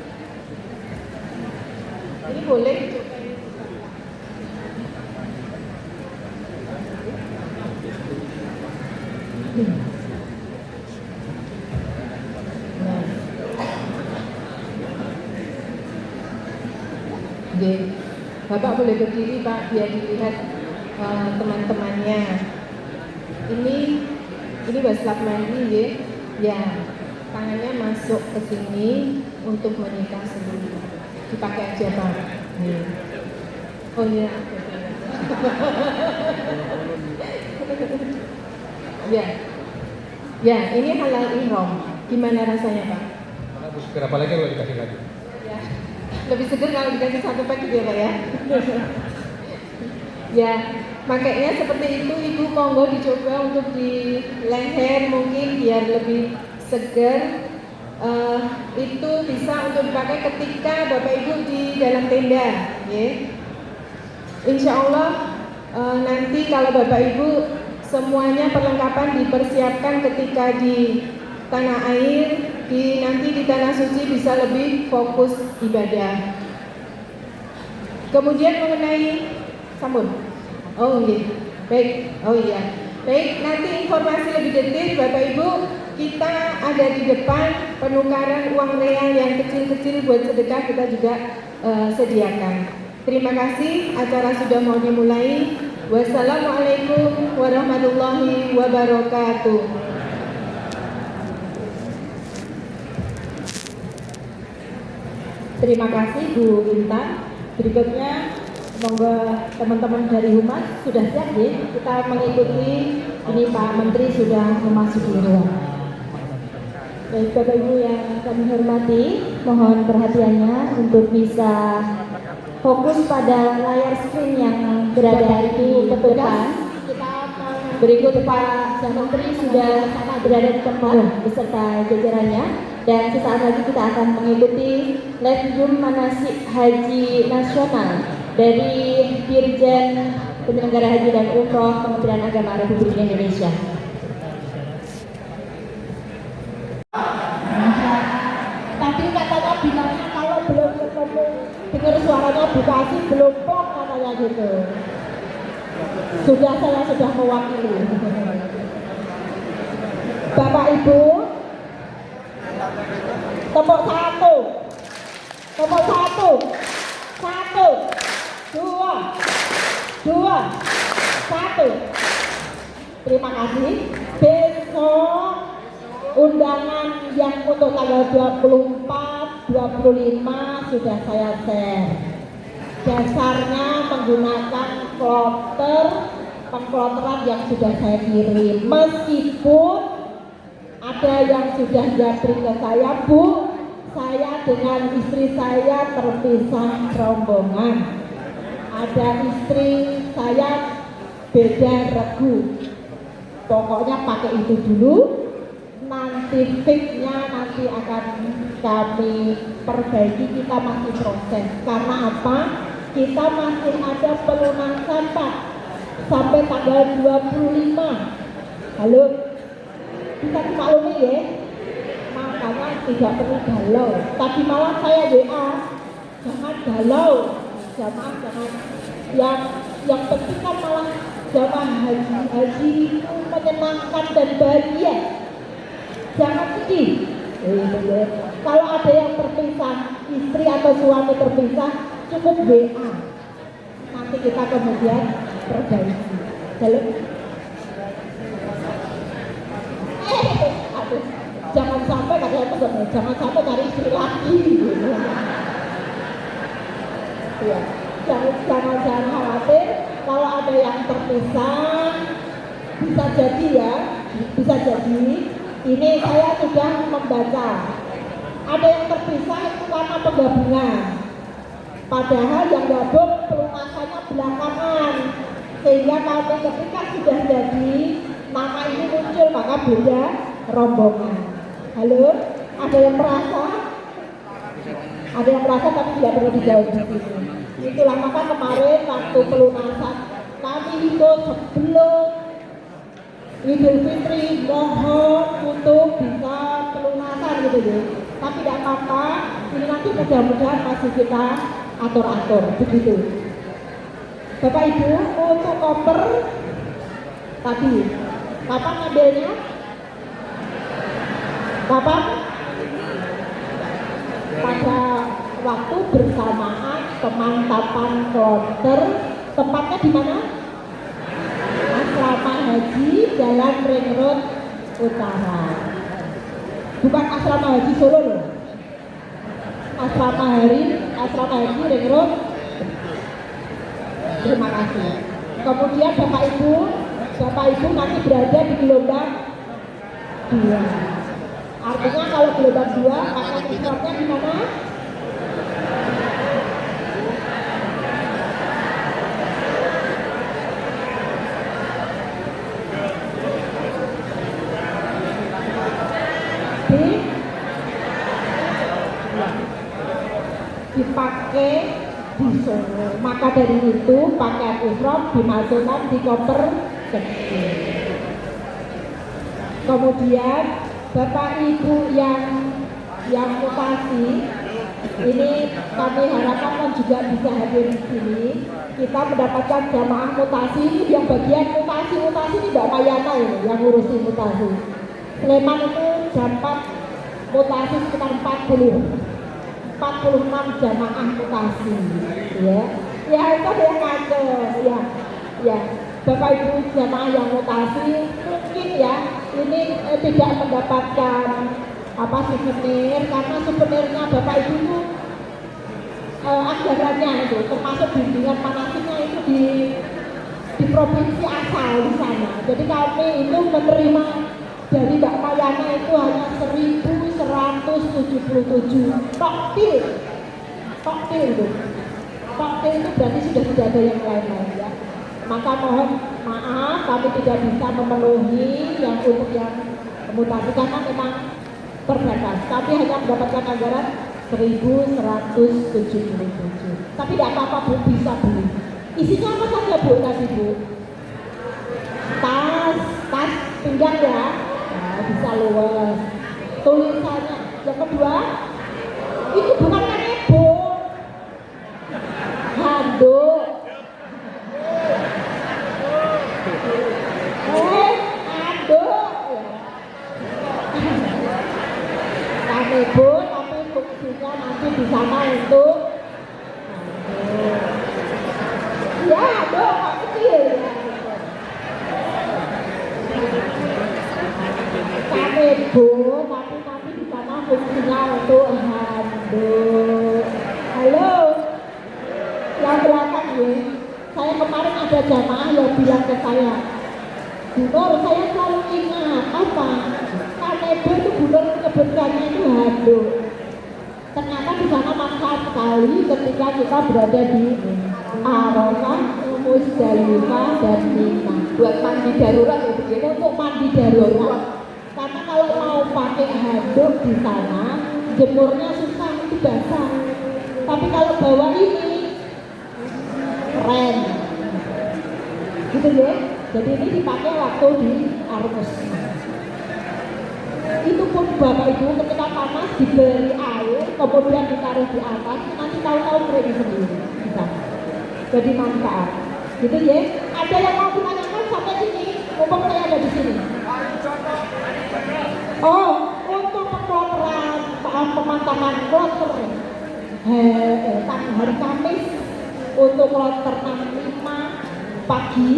boleh dicoba. Nggih. Bapak boleh berdiri Pak biar dilihat teman-temannya. Ini wasiat mandi nggih. Ya. Tangannya masuk ke sini untuk menikah sendiri. Dipakai aja Pak. Nih. Oh iya. Ya. Ya, ini halal ihram. Gimana rasanya Pak? Berapa lagi kalau dikasih lagi? Ya. Lebih seger kalau dikasih satu paket ya Pak ya. Ya, makanya seperti itu Ibu monggo dicoba untuk di leher mungkin biar lebih segar. Itu bisa untuk dipakai ketika Bapak Ibu di dalam tenda, ya. Insya Allah nanti kalau Bapak Ibu semuanya perlengkapan dipersiapkan ketika di tanah air, nanti di tanah suci bisa lebih fokus ibadah. Kemudian mengenai sambung. Oh iya, baik. Oh iya, baik. Nanti informasi lebih detail Bapak Ibu, kita ada di depan penukaran uang real yang kecil-kecil buat sedekah kita juga sediakan. Terima kasih, acara sudah mau dimulai. Wassalamualaikum warahmatullahi wabarakatuh. Terima kasih Bu Intan. Berikutnya monggo teman-teman dari Humas sudah siap ya? Kita mengikuti ini Pak Menteri sudah memasuki ruang. Baik Bapak Ibu yang kami hormati, mohon perhatiannya untuk bisa fokus pada layar screen yang berada di depan. Berikut Pak Menteri sudah berada di tempat beserta jajarannya, dan sesaat lagi kita akan mengikuti live Zoom manasik haji nasional dari Dirjen Penyelenggara Haji dan Umroh Kementerian Agama Republik Indonesia. Tadi katanya bilangnya kalau belum ketemu dengar suaranya Bupati belum plong katanya gitu. Saya sudah mewakili. Bapak Ibu, tepuk satu, dua, satu. Terima kasih. Besok undangan yang untuk tanggal 24, 25 sudah saya share. Dasarnya menggunakan pengkloteran yang sudah saya kirim. Meskipun ada yang sudah jabri ke saya, Bu, saya dengan istri saya terpisah rombongan. Ada istri saya beda regu. Pokoknya pakai itu dulu. Nanti fix-nya nanti akan kami perbaiki, kita masih proses. Karena apa? Kita masih ada pelunasan Pak sampai tanggal 25. Halo, bisa dimaklumi ya? Makanya tidak perlu galau. Tadi malam saya WA, jangan galau, jangan yang penting kan malah jamaah haji itu menyenangkan dan bahagia. Jangan sedih. Kalau ada yang terpisah, istri atau suami terpisah, cukup WA. Nanti kita kemudian perbaiki. Halo. Jangan sampai katanya pesan, jangan sampai cari istri lagi. Ya, jangan khawatir. Kalau ada yang terpisah, bisa jadi ya, bisa jadi. Ini saya sudah membaca, ada yang terpisah itu karena penggabungan, padahal yang gabung pelunasannya belakangan, sehingga kami ketika sudah jadi nama ini muncul maka beda rombongan. Halo, ada yang merasa? Ada yang merasa tapi tidak perlu dijawab di sini. Itulah maka kemarin waktu pelunasan kami hitung sebelum Idul Fitri, mohon untuk bisa pelunasan gitu ya. Tapi tidak apa-apa, ini nanti mudah-mudahan masih kita atur-atur begitu. Bapak Ibu, untuk koper tadi, kapan ngambilnya? Kapan? Pada waktu bersamaan pemantapan kloter. Tempatnya di mana? Asrama Haji Jalan Ring Road Utara. Bukan Asrama Haji Solo loh. Asrama Haji Ring Road. Terima kasih. Kemudian Bapak Ibu nanti berada di gelombang 2. Artinya kalau gelombang 2 maka istirahatnya di mana? Dipakai di Solo. Maka dari itu pakaian ihram dimasukkan di koper kecil. Kemudian Bapak Ibu yang mutasi, ini kami harapkan kan juga bisa hadir di sini. Kita mendapatkan jamaah mutasi ini yang bagian mutasi ini Mbak Mayana ini yang ngurusin mutasi. Sleman itu dapat mutasi sekitar 46 jamaah mutasi, ya itu yang ngaco, ya Bapak Ibu jamaah yang mutasi mungkin ya ini tidak mendapatkan souvenir, karena souvenirnya Bapak Ibu itu anggarannya itu termasuk bimbingan manasiknya itu di provinsi asal di sana. Jadi kami itu menerima dari Mbak Mayana itu hanya 1.177 toktil itu. Toktil itu berarti sudah tidak ada yang lain-lain ya. Maka mohon maaf kami tidak bisa memenuhi yang untuk yang mutasi karena memang terbatas. Kami hanya mendapatkan anggaran 1.177. Tapi tidak apa-apa Bu, bisa beli. Isinya apa saja Bu tadi Bu? Tas pinggang ya. Bisa luas. Tulisannya yang kedua itu bukan kanebo, handuk. Handuk kanebo, tapi fungsinya nanti di sana untuk ya handuk kecil ya. Kanebo, tapi nanti di sana fungsinya untuk handuk. Halo, yang belakang ya. Saya kemarin ada jamaah yang bilang ke saya, Bu Nur, saya selalu ingat apa? Kanebo itu Bu Nur kebetulannya itu handuk. Ternyata di sana manfaat sekali ketika kita berada di Arafah, Musdalifah dan Mina. Buat mandi darurat ya begini, untuk mandi darurat. Karena kalau mau pakai handuk di sana, jemurnya susah, itu basah. Tapi kalau bawa ini, keren. Gitu ya. Jadi ini dipakai waktu di Armus. Itu pun Bapak Ibu ketika panas diberi air, kemudian ditaruh di atas, nanti tahu-tahu kering sendiri. Bisa. Jadi manfaat. Gitu ya. Ada yang mau ditanyakan sampai sini? Mumpung saya ada di sini. Oh, untuk pengkloteran, pemantangan kloter hari Kamis untuk kloter 65 pagi,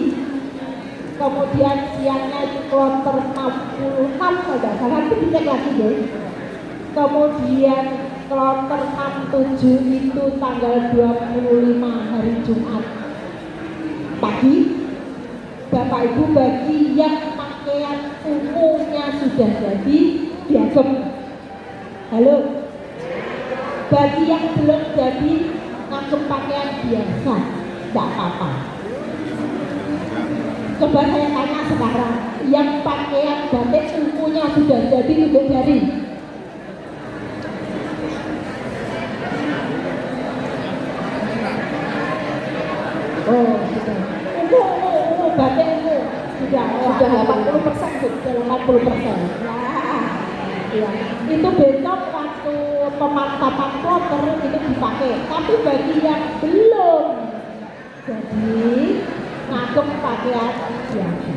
kemudian siangnya itu kloter 66 salah itu dicek lagi deh. Kemudian kloter 67 itu tanggal 25 hari Jumat pagi. Bapak Ibu bagi yang pakaian umumnya sudah jadi diagem. Halo. Bagi yang belum jadi ngagem pakaian biasa, tidak apa-apa. Coba saya tanya sekarang, yang pakaian batik umumnya sudah jadi untuk jari. Oh, sudah. Batik itu sudah 80%, sudah 80%. Ya, itu besok waktu pemantapan kloter itu dipakai. Tapi bagi yang belum jadi ngagem pakaian biasa.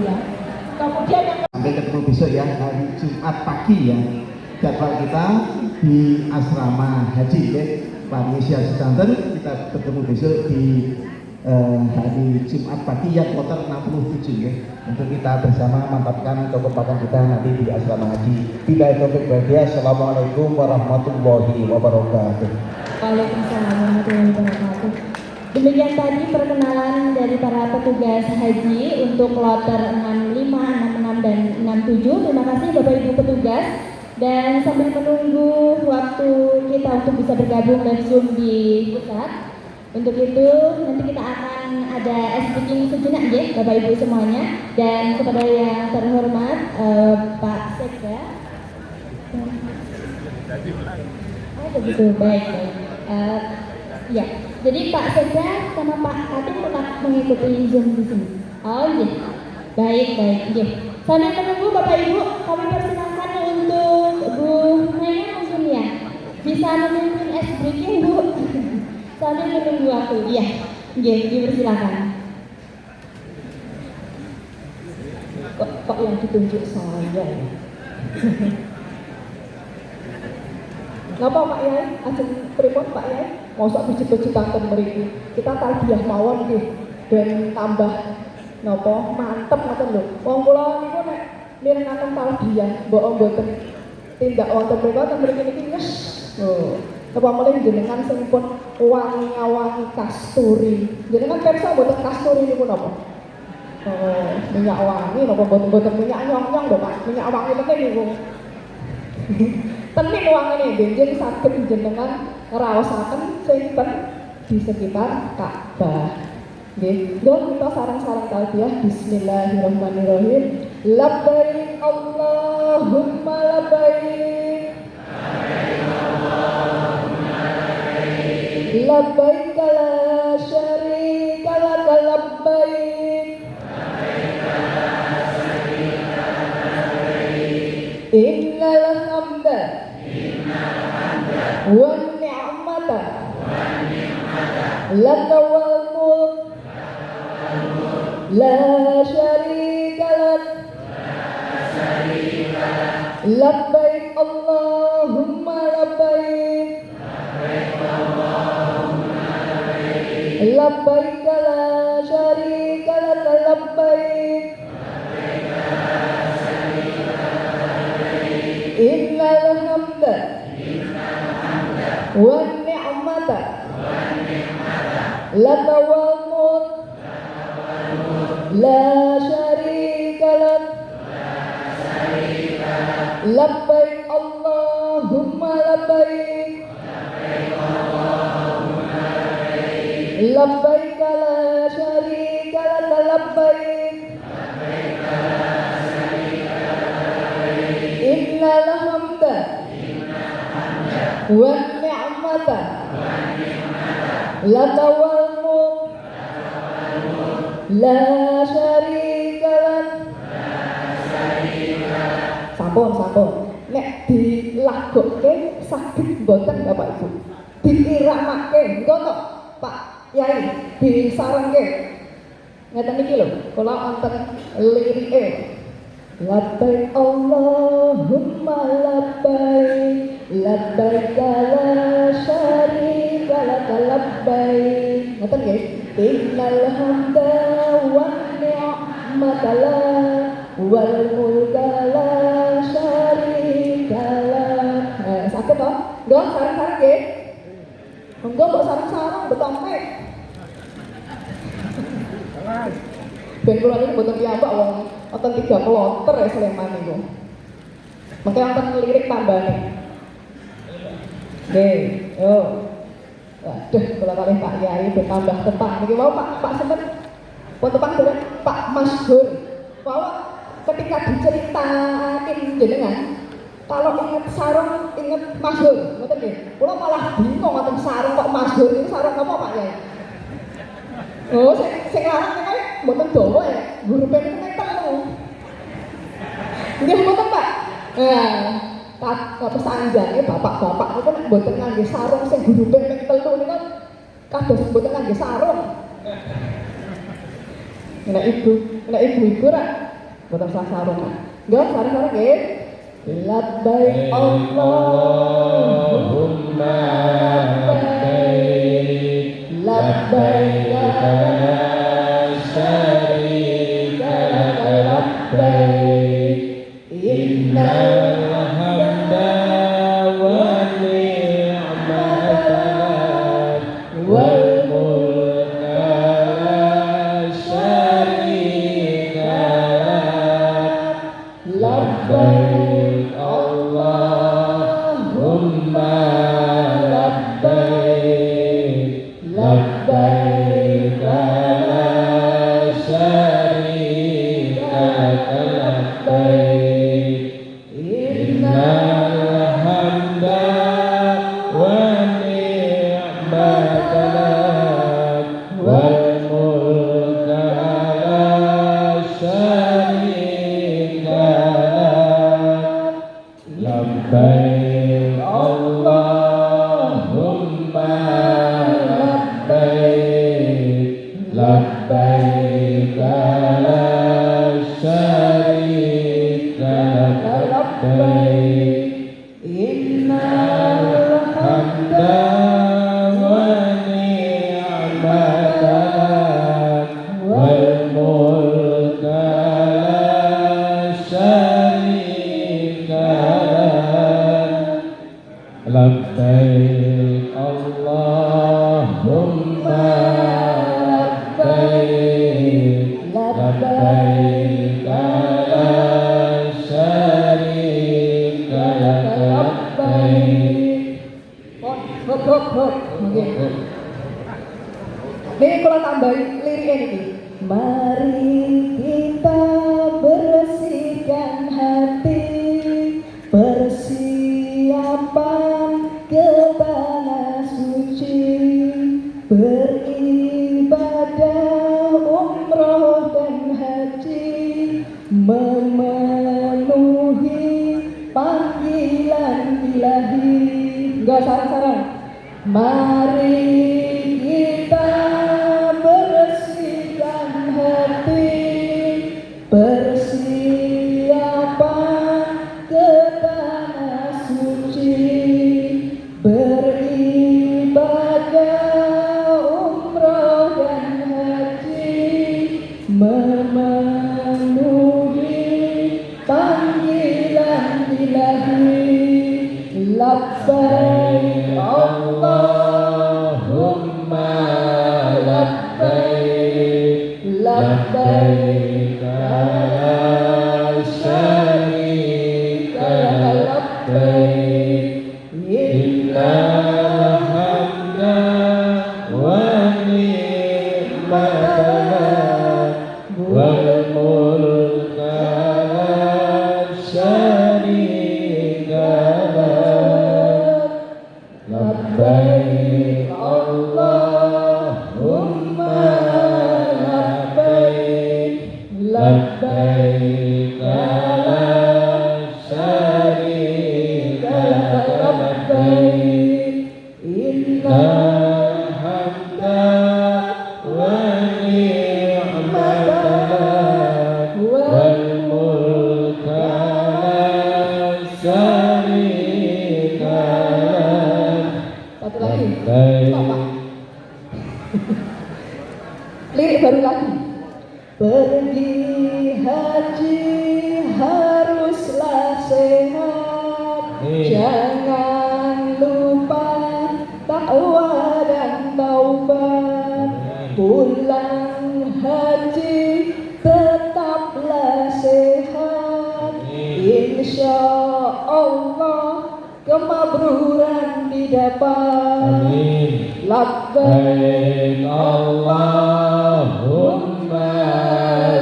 Ya. Kemudian yang sampai ketemu besok ya, hari Jumat pagi ya. Jadwal kita di asrama haji ya. panitia sedanten. Kita bertemu besok di hari Jumat pagi yang kloter 67 ya, untuk kita bersama mantapkan kekompakan kita nanti di asrama haji. Bila taufiq wal hidayah. Assalamualaikum warahmatullahi wabarakatuh. Waalaikumsalam warahmatullahi wabarakatuh. Demikian tadi perkenalan dari para petugas haji untuk kloter 65, 66 dan 67. Terima kasih Bapak Ibu petugas. Dan sambil menunggu waktu kita untuk bisa bergabung dan Zoom di pusat, untuk itu nanti kita akan ada speaking sejenak ya Bapak Ibu semuanya. Dan kepada yang terhormat Pak Sekda. Begitu, baik. Ya, jadi Pak Sekda sama Pak Katim tetap mengikuti Zoom di sini. Oh iya, baik. Iya. Sambil menunggu Bapak Ibu, kami persilakan untuk Bu Maya mungkin ya, bisa memimpin breaking Bu. Sambil menunggu waktu, iya, dipersilakan. Kok yang ditunjuk saya? Napa Pak Yai? Ajeng pripun Pak Yai? Mosok biji-biji kanten mriki. Kita talbiyah mawon nggih ben tambah napa mantep ngoten lho. Wong kula niku nek mirengaken talbiyah mbok mboten tindak wonten mriku ten mriki niki yes. Oh, napa mulih jenengan sing pun wangi-wangi kasturi. Jenengan pirsa mboten kasturi niku napa? Oh, minyak wangi napa mboten minyak nyong-nyong lho Pak. Minyak wangi penting niku. Tenik wangene benjing saged jenengan ngraosaken sing di sekitar Ka'bah. Nggih, kita sareng-sareng talbiyah bismillahirrahmanirrahim. Labbaik Allahumma labbaik. Labbaik la syarika lak labbaik. Innal hamda wan ni'mata laka wal mulk la syarika lak. Labbaik Allahumma labbaik. Labbaik la syarika lak labbaik. Innal hamda wan ni'mata laka wal mulk la syarika lak. Labbaik Allahumma labbaik. Labbaik la syarika lak labbaik. Innal hamda wan ni'mata laka wal mulk la syarika lak. Sampun. Nek dilagokke saged mboten Bapak Ibu? Diiramake ngono Pak Yai, disarengke. Ngeten iki lho, kula wonten lirike. Labbaik Allahumma labbaik. Labbaik la syarika lak labbaik. Ngoten nggih. Innal hamda wan ni'mata wal mulka la syarika lak. Saged to? Nggo sareng-sareng nggih. Monggo mbok sareng-sareng betompe. Ben kula niku mboten piyambak wong wonten 3 kloter ya Sleman niku. Mengke wonten lirik tambane. Nggih, yo. Waduh, kula kalih Pak Yai ben tambah tepang niki mau Pak Sempet. Pun tepang dereng Pak Masyhur. Bahwa ketika diceritakin jenengan kalau inget sarung, inget Masyhur, ngoten nggih. Kula malah bingung ngoten sarung kok Masyhur niku sarung apa Pak Yai? Oh, sing larang niku mboten dawa ya. Hurufe niku nek telu. Nggih mboten Pak. Pesanjane bapak-bapak niku nek mboten ngangge sarung sing hurufe mek telu niku kados mboten ngangge sarung. Nek ibu-ibu ra mboten usah sarung. Nggih, sarung-sarung nggih. Labbaik Allahumma labbaik. لبيك لا شريك لك لبيك إن الحمد والنعمة لك والملك لا شريك لك لبيك اللهم لبيك لبيك لا شريك لك لبيك إن الحمد والنعمة لك والملك لا شريك لك لبيك اللهم لبيك لبيك لا شريك لك لبيك إن الحمد والنعمة لك والملك لا شريك لك لبيك اللهم لبيك لبيك لا شريك لك لبيك Hop hop hop. Oke. Nih kalau tambahin liriknya ini. Mari kita bersihkan hati, persiapan ke tanah suci, beribadah umroh dan haji, memenuhi panggilan ilahi. Enggak sarang-sarang. Mari kita bersihkan hati, persiapan ke tanah suci, beribadah umroh dan haji, memenuhi panggilan ilahi. Labbaik Allahumma labbaik labbaik la syarika labbaik innal hamda wan ni'mata lak wal mulka la syarika labbaik Allahumma labbaik labbaik la syarika lak labbaik innal hamda wan ni'mata lak wal mulka la syarika lak. Satu lagi. Stop, Pak. Lirik baru lagi. Pergi haji haruslah sehat, jangan lupa takwa dan taubat. Pulang haji tetaplah sehat, insya Allah kemabruran didapat. Labbaik Allahumma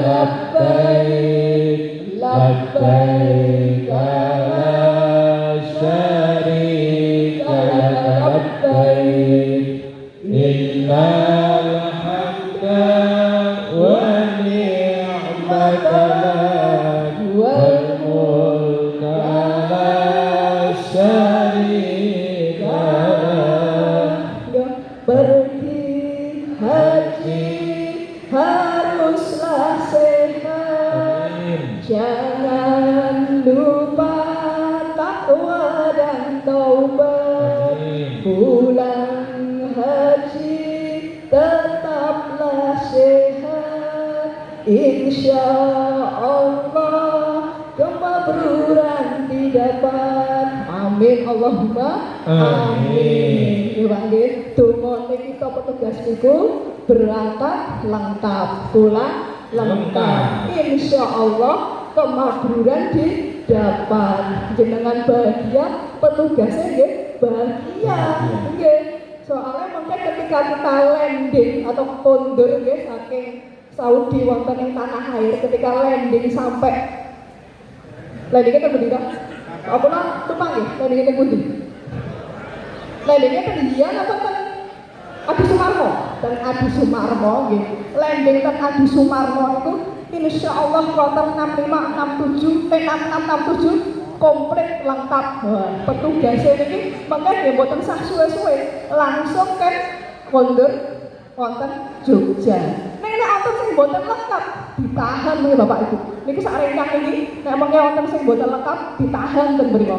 labbaik labbaik la syarika lak labbaik innal hamda wan ni'mata lak wal mulka la syarika lak. Pergi haji haruslah sehat, jangan lupa takwa dan taubat. Pulang haji insya Allah kemabruran didapat. Amin Allahumma amin. Ya Pak nggih, donga kita petugas niku berangkat lengkap, pulang lengkap. Insya Allah kemabruran didapat. Jenengan bahagia, petugasnya nggih bahagia. Nggih. Soalnya mungkin ketika kita landing atau kondur nggih saking Saudi wonten ing tanah air, ketika landing sampai landingnya kan berdiri. Apa lah lupa nggih landingnya pundi? Landingnya kan Indian apa kan Adi Sumarmo dan Adi Sumarmo nggih. Landing kan Adi Sumarmo itu insya Allah kloter 65, 67, 66, 67 komplit lengkap. Petugasnya ini makanya mboten sah suwe-suwe langsung kan kondur wonten Jogja. Nek wonten sing mboten lengkap ditahan nih Bapak Ibu. Niki sak rencang iki nek mengke wonten sing mboten lengkap ditahan ten mriku.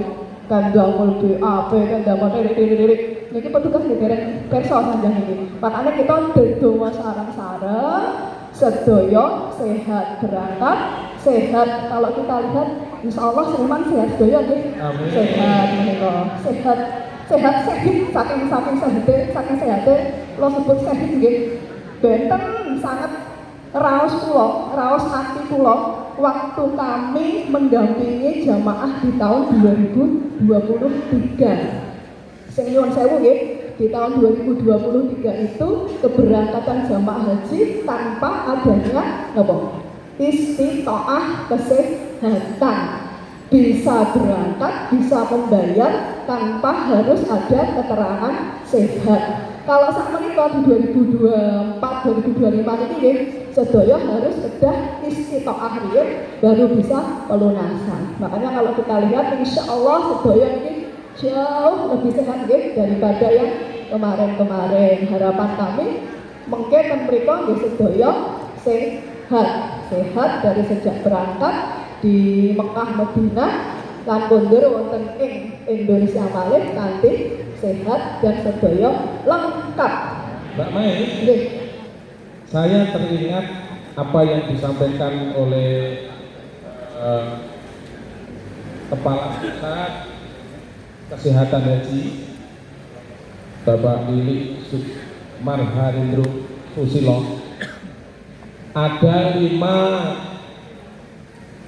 Kandangul BAP kandang tirik-tirik. Niki petugas dereng perso sanjang iki. Makanya kita dedonga sareng-sareng sedaya sehat berangkat, sehat kalau kita lihat insya Allah Sleman sehat sedaya nggih. Sehat menika. Sehat saking sehate lo sebut sehat nggih. Benten sangat raos kula, raos hati kula waktu kami mendampingi jamaah di tahun 2023. Sing nyuwun sewu nggih, di tahun 2023 itu keberangkatan jamaah haji tanpa adanya apa? Istitoah kesehatan. Bisa berangkat, bisa membayar tanpa harus ada keterangan sehat. Kalau saat menikah di 2024, 2025 ini sedaya harus sudah istitoah baru bisa pelunasan. Makanya kalau kita lihat insya Allah sedaya ini jauh lebih sehat daripada yang kemarin-kemarin. Harapan kami mungkin mereka sedaya sehat dari sejak berangkat di Mekah Madinah lan kondur wonten ing Indonesia malih kanthi sehat dan sedaya lengkap. Mbak Mai, saya teringat apa yang disampaikan oleh Kepala Pusat Kesehatan Haji Bapak Lili Marharindro Susilo. Ada 5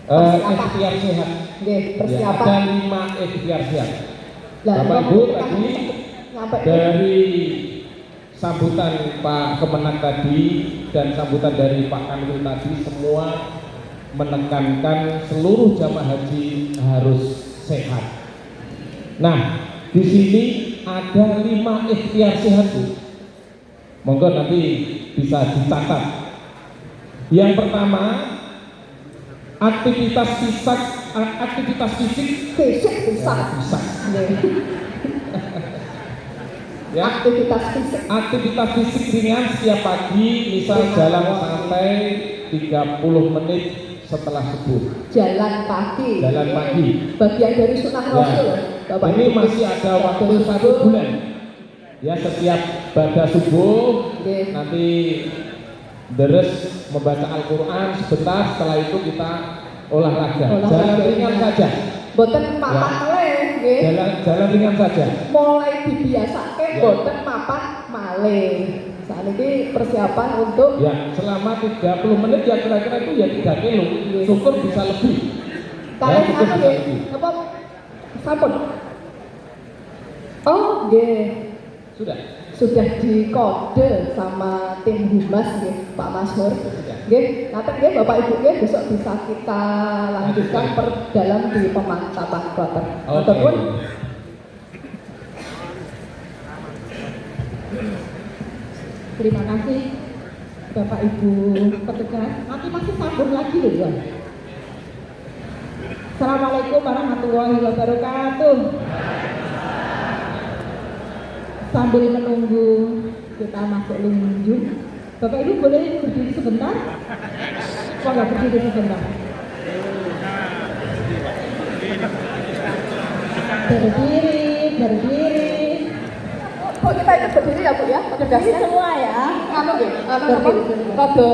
ikhtiar sehat. Persiapan. Ada 5 ikhtiar sehat. Bapak Ibu tadi dari sambutan Pak Kemenak tadi dan sambutan dari Pak Kanwil tadi semua menekankan seluruh jamaah haji harus sehat. Nah, di sini ada 5 ikhtiar sehat Bu. Monggo nanti bisa dicatat. Yang pertama, aktivitas fisik ya, aktivitas fisik ringan setiap pagi, misal jalan santai 30 menit setelah subuh. Jalan pagi. Bagian dari sunnah Rasul. Bapak ini masih ada waktu 1 bulan. Ya, setiap pada subuh nanti deres membaca Al-Quran sebentar, setelah itu kita olahraga. Jalan ringan saja. Boten mapan malih nggih. Jalan ringan saja. Mulai dibiasake boten mapan malih. Saat ini persiapan untuk selama 30 menit ya kira-kira itu ya 3 kilo. Syukur bisa lebih. Kalian apa nggih? Apa sampun? Oh, nggih. Sudah dikode sama tim humas nggih, Pak Masyhur. Nggih, nanti nggih Bapak Ibu nggih besok bisa kita lanjutkan perdalam di pemantapan kloter. Ataupun terima kasih Bapak Ibu petugas. Nanti masih sambung lagi loh ya. Assalamualaikum warahmatullahi wabarakatuh. Sambil menunggu kita masuk linjung, Bapak Ibu boleh berdiri sebentar? Kok nggak berdiri sebentar? Berdiri. Kok kita itu berdiri ya Bu ya? Berdiri semua ya? Anu nggih, kode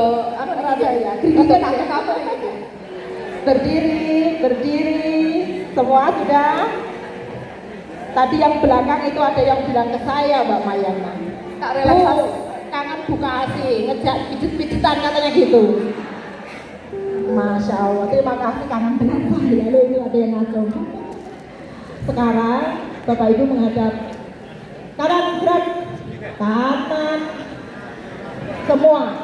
saya. Gigi tak kamu. Berdiri. Semua sudah. Tadi yang belakang itu ada yang bilang ke saya, Mbak Mayana. Tak relaksasi. Kangen buka AC, ngejak pijit-pijitan katanya gitu. Masya Allah, terima kasih kangen dengan saya. Loh, itu ada yang ngaco. Sekarang Bapak Ibu menghadap kanan gerak, kanan, semua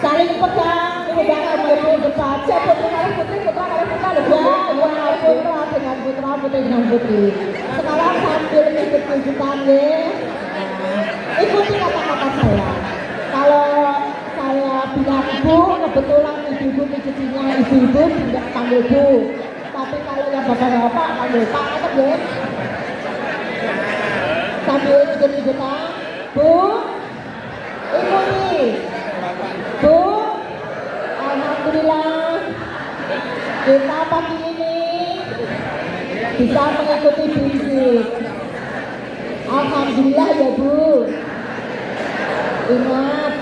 saling pegang, pegangan maju depan. Siapa putra putri putra dengan putra putri dengan putri. Sekarang sambil ikut-ikutan ya. Ikuti kata-kata saya. Kalau saya bilang Bu, kebetulan ibu-ibu pijitinya ibu-ibu tidak panggil Bu. Tapi kalau yang bapak-bapak panggil Pak atau Bu. Sambil ikut-ikutan, Bu, ikuti. Bu, alhamdulillah kita pagi ini bisa mengikuti bisik. Alhamdulillah ya Bu. Ingat,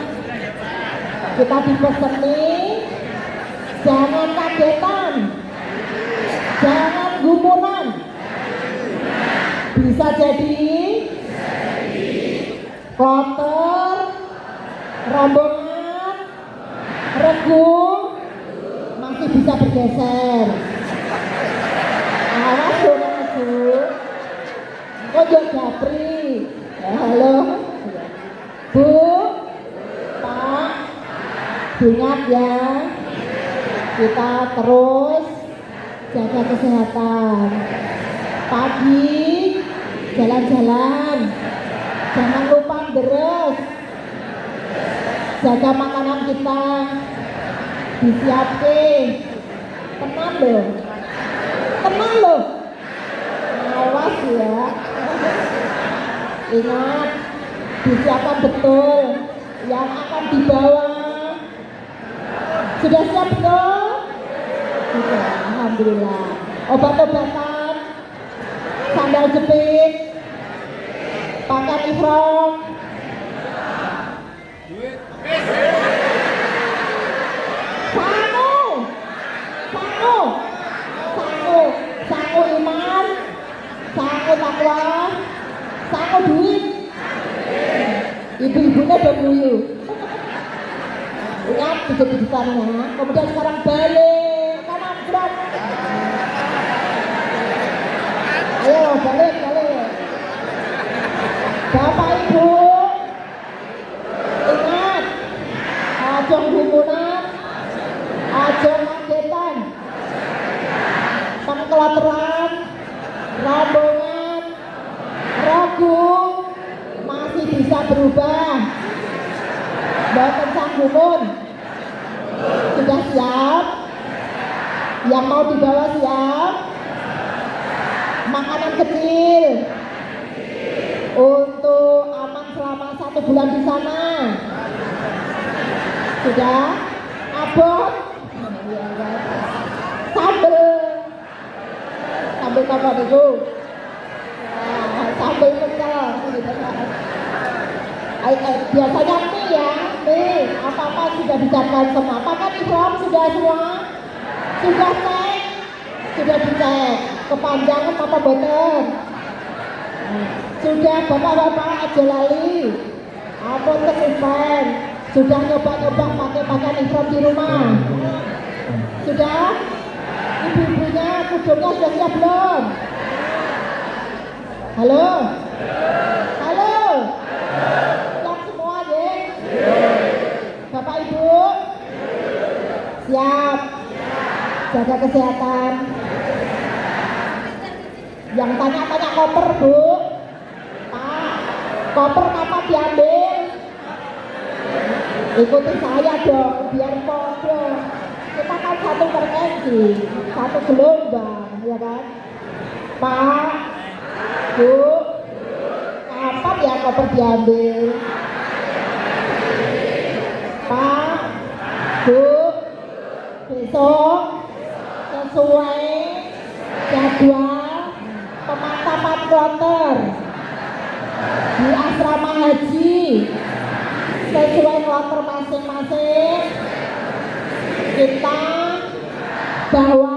kita dipeseni jangan kagetan, jangan gumuran. Bisa jadi kloter, rombongan, regu masih bisa bergeser. Awas dong Bu. Kok Japri? Halo Bu, Pak, ingat ya, kita terus jaga kesehatan. Pagi jalan-jalan, jangan lupa deres, jaga makanan kita, disiapin. Tenang loh, awas ya. Ingat, disiapkan betul yang akan dibawa. Sudah siap betul? Sudah, alhamdulillah. Obat-obatan, sandal jepit, pakaian ihram. Sangu iman, sangu takwa, sangu duit. Ibu-ibunya udah nguyu. Ingat pijit-pijitannya. Kemudian sekarang balik kanan gerak. Ayo balik. Bapak Ibu, ingat, aja gumunan, aja ngagetan. Pengkelateran, rombongan, ragu masih bisa berubah. Boten sanggumun. Sudah siap? Yang mau dibawa siap? Makanan kecil untuk aman selama 1 bulan di sana. Sudah? Abot? Sambel apa dulu? Sambel kental. Biasanya mie ya, apa-apa sudah disiapkan semua. Apakah ihram sudah semua? Sudah cek? Sudah dicek kepanjangan apa boten? Sudah bapak-bapak aja lali. Apa kesupen? Sudah nyoba-nyoba pakai pakaian ihram di rumah? Sudah? Ibu-ibunya kudungnya sudah siap belum? Halo? Siap semua ya? Bapak Ibu? Siap? Jaga kesehatan. Yang tanya-tanya koper Bu, Pak, koper kapan diambil? Ikuti saya dong, biar podo. Kita kan satu frekuensi, satu gelombang, ya kan? Pak, Bu, kapan ya koper diambil? Pak, Bu, besok sesuai jadwal pemantapan kloter di asrama haji sesuai kloter masing-masing kita bawa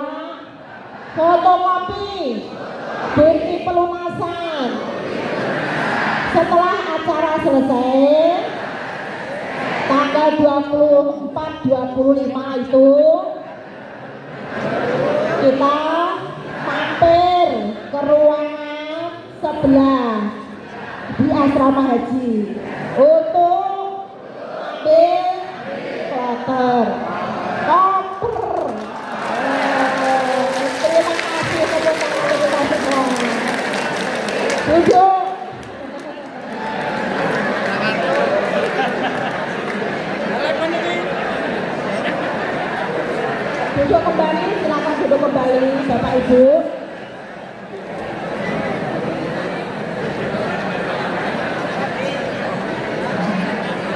fotokopi bukti pelunasan. Setelah acara selesai tanggal 24-25 itu kita mampir ke ruangan sebelah di asrama haji untuk ambil kloter koper. Terima kasih teman-teman. Duduk. Duduk kembali, silakan duduk kembali Bapak Ibu.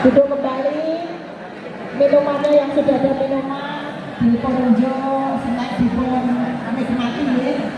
Duduk kembali, minumannya yang sudah ada minuman di pengunjung, snack dipun nikmati ya.